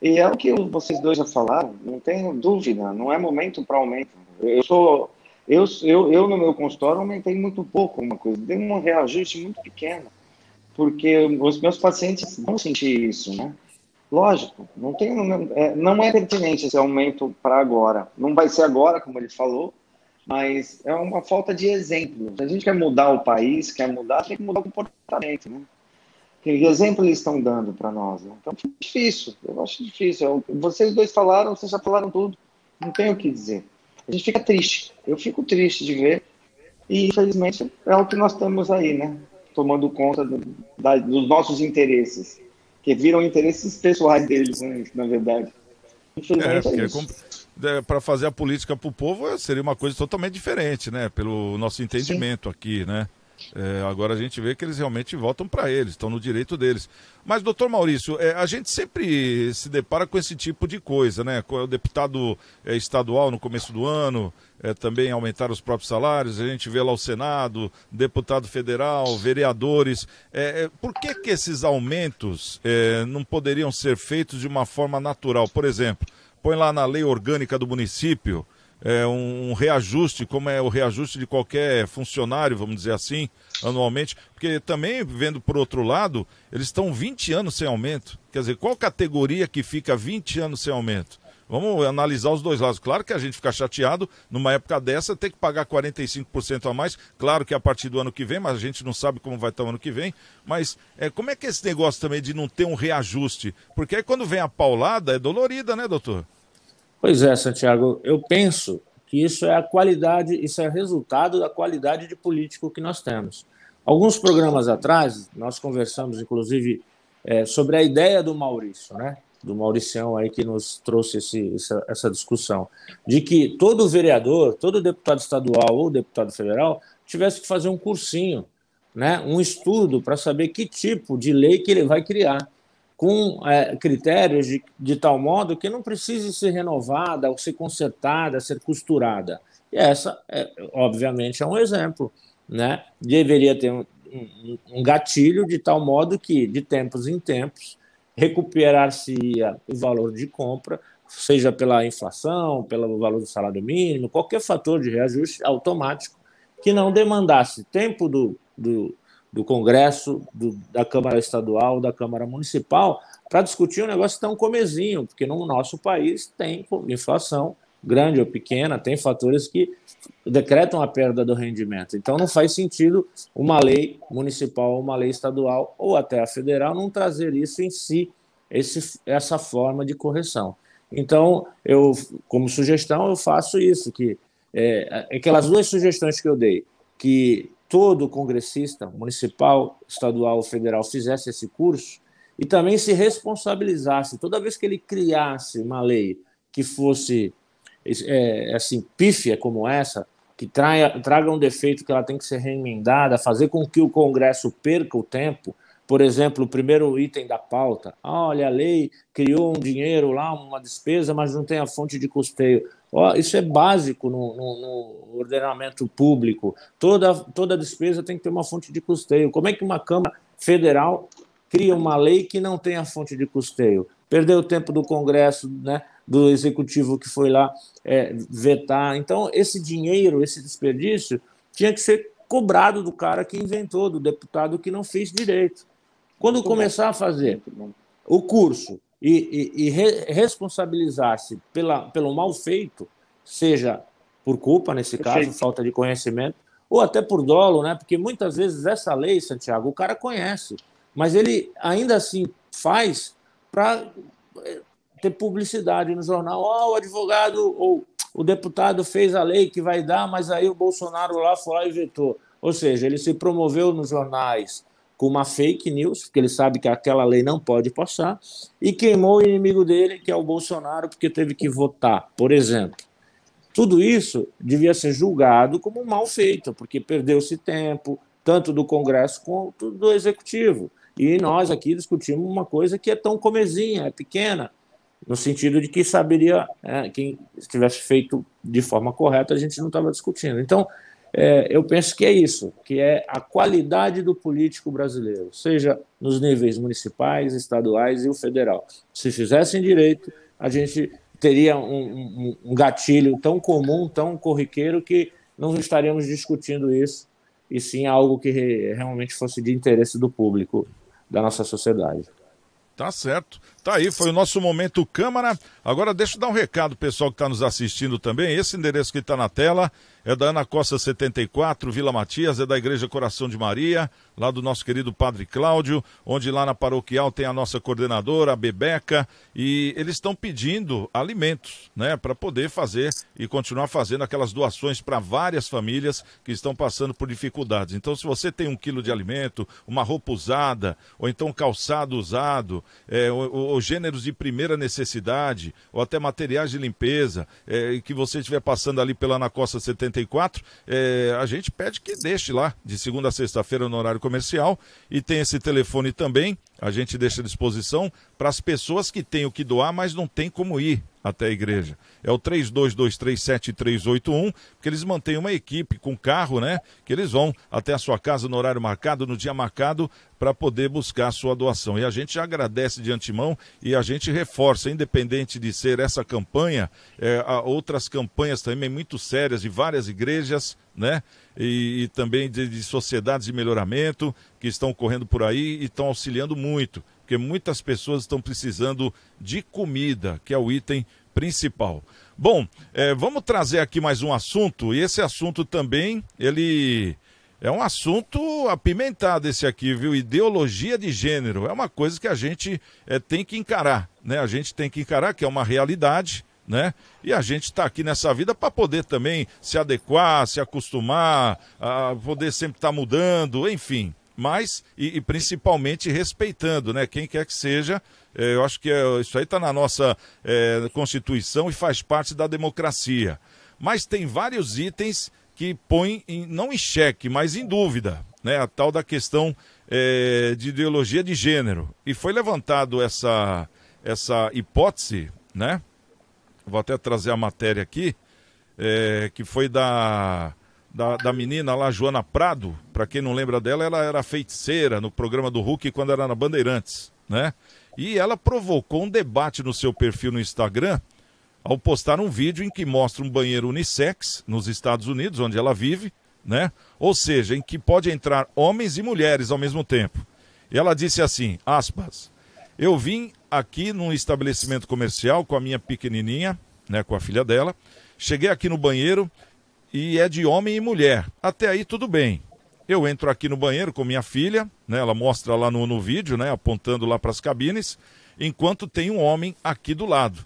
E é o que vocês dois já falaram, não tenho dúvida, não é momento para aumento. Eu, no meu consultório, aumentei muito pouco uma coisa, dei um reajuste muito pequeno, porque os meus pacientes vão sentir isso, né? Lógico, não é pertinente esse aumento para agora. Não vai ser agora, como ele falou, mas é uma falta de exemplo. Se a gente quer mudar o país, tem que mudar o comportamento, né? Que exemplo eles estão dando para nós? Né? Então, é difícil, eu acho difícil. Vocês dois falaram, vocês já falaram tudo, não tenho o que dizer. A gente fica triste, eu fico triste de ver, e infelizmente é o que nós estamos aí, né? Tomando conta dos nossos interesses, que viram interesses pessoais deles, né? Na verdade. Infelizmente é isso. Para fazer a política para o povo seria uma coisa totalmente diferente, né? Pelo nosso entendimento. Sim. Aqui, né? Agora a gente vê que eles realmente votam para eles, estão no direito deles. Mas, doutor Maurício, a gente sempre se depara com esse tipo de coisa, né? O deputado estadual no começo do ano também aumentaram os próprios salários, a gente vê lá o Senado, deputado federal, vereadores. Por que esses aumentos não poderiam ser feitos de uma forma natural? Por exemplo, põe lá na lei orgânica do município um reajuste, como é o reajuste de qualquer funcionário, vamos dizer assim, anualmente, porque também, vendo por outro lado, eles estão 20 anos sem aumento. Quer dizer, qual categoria que fica 20 anos sem aumento? Vamos analisar os dois lados. Claro que a gente fica chateado, numa época dessa, ter que pagar 45% a mais, claro que é a partir do ano que vem, mas a gente não sabe como vai estar o ano que vem, mas como é que é esse negócio também de não ter um reajuste? Porque aí quando vem a paulada, é dolorida, né, doutor? Pois é, Santiago, eu penso que isso é a qualidade, isso é resultado da qualidade de político que nós temos. Alguns programas atrás, nós conversamos, inclusive, sobre a ideia do Maurício, né? Do Mauricião aí que nos trouxe essa discussão, de que todo vereador, todo deputado estadual ou deputado federal tivesse que fazer um cursinho, né? Um estudo para saber que tipo de lei que ele vai criar, com critérios de tal modo que não precise ser renovada, ou ser consertada, ser costurada. E essa, obviamente, é um exemplo, né? Deveria ter um um gatilho de tal modo que, de tempos em tempos, recuperar-se-ia o valor de compra, seja pela inflação, pelo valor do salário mínimo, qualquer fator de reajuste automático que não demandasse tempo do Congresso, da Câmara Estadual, da Câmara Municipal, para discutir um negócio tão comezinho, porque no nosso país tem inflação grande ou pequena, tem fatores que decretam a perda do rendimento. Então, não faz sentido uma lei municipal, uma lei estadual ou até a federal não trazer isso em si, essa forma de correção. Então, eu, como sugestão, eu faço isso, que aquelas duas sugestões que eu dei, que todo congressista municipal, estadual ou federal fizesse esse curso e também se responsabilizasse toda vez que ele criasse uma lei que fosse assim, pífia como essa, que traga um defeito que ela tem que ser reemendada, fazer com que o Congresso perca o tempo. Por exemplo, o primeiro item da pauta, olha, a lei criou um dinheiro lá, uma despesa, mas não tem a fonte de custeio. Isso é básico no ordenamento público. Toda despesa tem que ter uma fonte de custeio. Como é que uma Câmara Federal cria uma lei que não tem a fonte de custeio? Perdeu o tempo do Congresso, né, do Executivo que foi lá vetar. Então, esse dinheiro, esse desperdício, tinha que ser cobrado do cara que inventou, do deputado que não fez direito. Quando começar a fazer o curso e responsabilizar-se pelo mal feito, seja por culpa, nesse caso, falta de conhecimento, ou até por dolo, né? Porque muitas vezes essa lei, Santiago, o cara conhece, mas ele ainda assim faz para ter publicidade no jornal. O advogado ou o deputado fez a lei que vai dar, mas aí o Bolsonaro lá foi lá e vetou. Ou seja, ele se promoveu nos jornais com uma fake news, porque ele sabe que aquela lei não pode passar, e queimou o inimigo dele, que é o Bolsonaro, porque teve que votar, por exemplo. Tudo isso devia ser julgado como mal feito, porque perdeu-se tempo, tanto do Congresso quanto do Executivo. E nós aqui discutimos uma coisa que é tão comezinha, é pequena, no sentido de que saberia, quem tivesse feito de forma correta, a gente não estava discutindo. Então, eu penso que é isso, que é a qualidade do político brasileiro, seja nos níveis municipais, estaduais e o federal. Se fizessem direito, a gente teria um gatilho tão comum, tão corriqueiro, que não estaríamos discutindo isso, e sim algo que realmente fosse de interesse do público da nossa sociedade. Tá certo. Tá aí, foi o nosso Momento Câmara. Agora deixa eu dar um recado pro pessoal que está nos assistindo também. Esse endereço que está na tela é da Ana Costa 74, Vila Matias, é da Igreja Coração de Maria, lá do nosso querido Padre Cláudio, onde lá na paroquial tem a nossa coordenadora, a Bebeca, e eles estão pedindo alimentos, né, para poder fazer e continuar fazendo aquelas doações para várias famílias que estão passando por dificuldades. Então, se você tem 1 quilo de alimento, uma roupa usada, ou então calçado usado, ou gêneros de primeira necessidade, ou até materiais de limpeza, que você estiver passando ali pela Ana Costa 74, a gente pede que deixe lá, de segunda a sexta-feira no horário comercial, e tem esse telefone também, a gente deixa à disposição para as pessoas que têm o que doar, mas não tem como ir até a igreja. É o 32237381, porque eles mantêm uma equipe com carro, né? Que eles vão até a sua casa no horário marcado, no dia marcado, para poder buscar a sua doação. E a gente agradece de antemão e a gente reforça, independente de ser essa campanha, há outras campanhas também muito sérias de várias igrejas, né? E também de sociedades de melhoramento que estão correndo por aí e estão auxiliando muito, porque muitas pessoas estão precisando de comida, que é o item principal. Bom, vamos trazer aqui mais um assunto, e esse assunto também, ele é um assunto apimentado esse aqui, viu? Ideologia de gênero, é uma coisa que a gente tem que encarar, né? A gente tem que encarar que é uma realidade, né? E a gente está aqui nessa vida para poder também se adequar, se acostumar, a poder sempre estar mudando, enfim. Mas, e principalmente respeitando, né? Quem quer que seja, eu acho que isso aí está na nossa Constituição e faz parte da democracia. Mas tem vários itens que põem, não em xeque, mas em dúvida, né? A tal da questão de ideologia de gênero. E foi levantado essa hipótese, né? Vou até trazer a matéria aqui, que foi da da menina lá, Joana Prado. Para quem não lembra dela, ela era feiticeira no programa do Hulk quando era na Bandeirantes, né? E ela provocou um debate no seu perfil no Instagram ao postar um vídeo em que mostra um banheiro unissex nos Estados Unidos, onde ela vive, né? Ou seja, em que pode entrar homens e mulheres ao mesmo tempo. E ela disse assim, aspas, eu vim aqui num estabelecimento comercial com a minha pequenininha, né, com a filha dela, cheguei aqui no banheiro e é de homem e mulher. Até aí tudo bem. Eu entro aqui no banheiro com minha filha, né, ela mostra lá no vídeo, né, apontando lá para as cabines, enquanto tem um homem aqui do lado.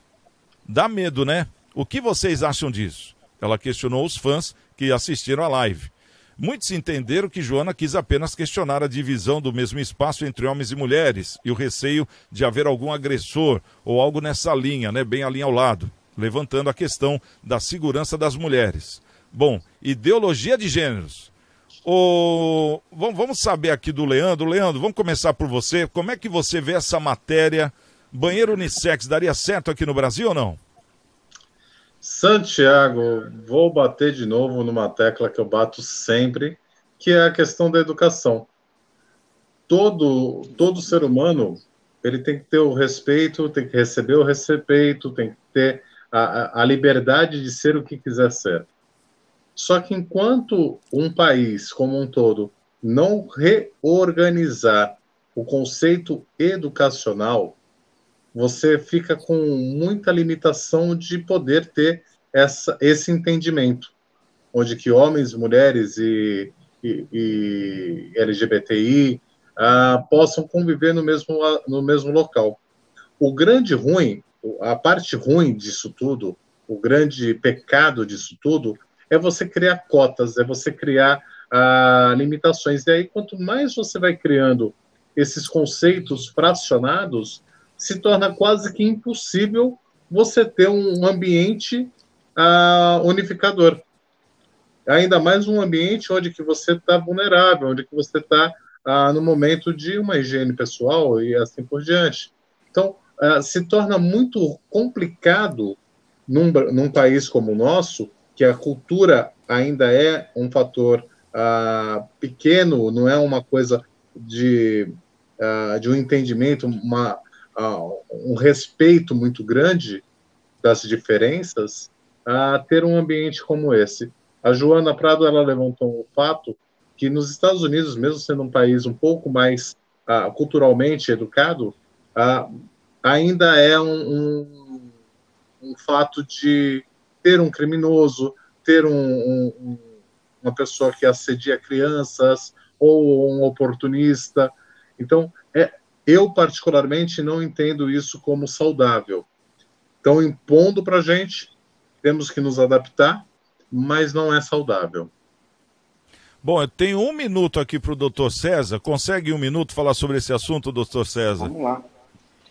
Dá medo, né? O que vocês acham disso? Ela questionou os fãs que assistiram a live. Muitos entenderam que Joana quis apenas questionar a divisão do mesmo espaço entre homens e mulheres e o receio de haver algum agressor ou algo nessa linha, né, bem ali ao lado, levantando a questão da segurança das mulheres. Bom, ideologia de gêneros. Vamos saber aqui do Leandro. Leandro, vamos começar por você. Como é que você vê essa matéria? Banheiro unissex daria certo aqui no Brasil ou não? Santiago, vou bater de novo numa tecla que eu bato sempre, que é a questão da educação. Todo ser humano, ele tem que ter o respeito, tem que receber o respeito, tem que ter a liberdade de ser o que quiser ser. Só que enquanto um país como um todo não reorganizar o conceito educacional, você fica com muita limitação de poder ter esse entendimento, onde que homens, mulheres e LGBTI possam conviver no mesmo local. O grande ruim, a parte ruim disso tudo, o grande pecado disso tudo, é você criar cotas, é você criar limitações. E aí, quanto mais você vai criando esses conceitos fracionados, se torna quase que impossível você ter um ambiente unificador. Ainda mais um ambiente onde que você está vulnerável, onde que você está no momento de uma higiene pessoal e assim por diante. Então, se torna muito complicado num país como o nosso, que a cultura ainda é um fator pequeno, não é uma coisa de um entendimento, um respeito muito grande das diferenças, ter um ambiente como esse. A Joana Prado, ela levantou o fato que nos Estados Unidos, mesmo sendo um país um pouco mais culturalmente educado, ainda é um fato de ter um criminoso, ter uma pessoa que assedia crianças ou um oportunista. Então, eu particularmente não entendo isso como saudável. Estão impondo para a gente, temos que nos adaptar, mas não é saudável. Bom, eu tenho 1 minuto aqui para o doutor César. Consegue 1 minuto falar sobre esse assunto, doutor César? Vamos lá.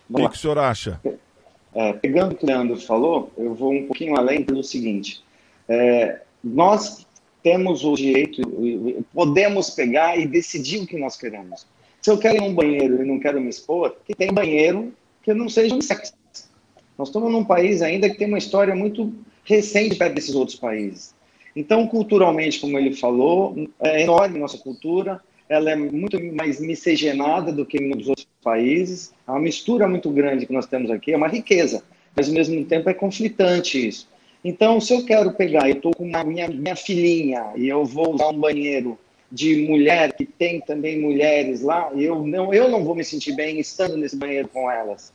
O que o senhor acha? Pegando o que o Leandro falou, eu vou um pouquinho além pelo seguinte. Nós temos o direito, podemos pegar e decidir o que nós queremos. Se eu quero ir a um banheiro e não quero me expor, que tem banheiro que não seja unissex. Nós estamos num país ainda que tem uma história muito recente perto desses outros países. Então, culturalmente, como ele falou, é enorme nossa cultura, ela é muito mais miscigenada do que nos outros países, é uma mistura muito grande que nós temos aqui, é uma riqueza, mas ao mesmo tempo é conflitante isso. Então, se eu quero pegar, eu estou com a minha filhinha e eu vou usar um banheiro de mulher, que tem também mulheres lá, eu não vou me sentir bem estando nesse banheiro com elas.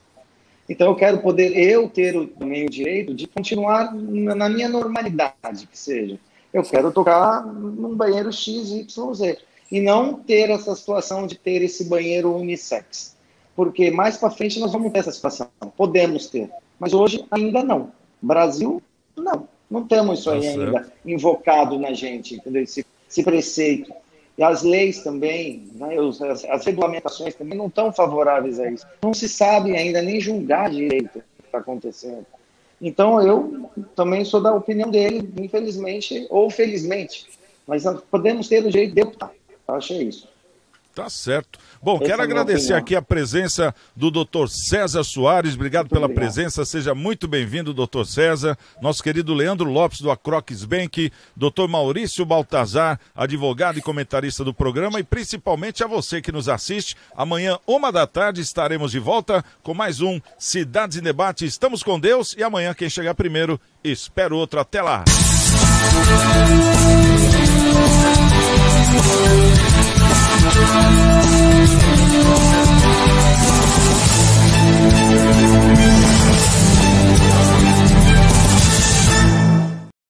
Então, eu quero poder, ter também o direito de continuar na minha normalidade, que seja. Eu quero tocar num banheiro XYZ. E não ter essa situação de ter esse banheiro unissex. Porque mais para frente nós vamos ter essa situação. Podemos ter. Mas hoje ainda não. Brasil, não. Não temos isso aí ainda invocado na gente, entendeu? Esse preceito. E as leis também, né, as regulamentações também não estão favoráveis a isso. Não se sabe ainda nem julgar direito o que está acontecendo. Então, eu também sou da opinião dele, infelizmente ou felizmente. Mas nós podemos ter o direito de optar. Eu achei isso. Tá certo. Bom, quero agradecer aqui a presença do Dr. César Soares. Obrigado pela presença. Seja muito bem-vindo, Dr. César. Nosso querido Leandro Lopes, do Acroques Bank. Dr. Maurício Baltazar, advogado e comentarista do programa. E principalmente a você que nos assiste. Amanhã, 13h, estaremos de volta com mais um Cidades em Debate. Estamos com Deus e amanhã, quem chegar primeiro, espera outro. Até lá.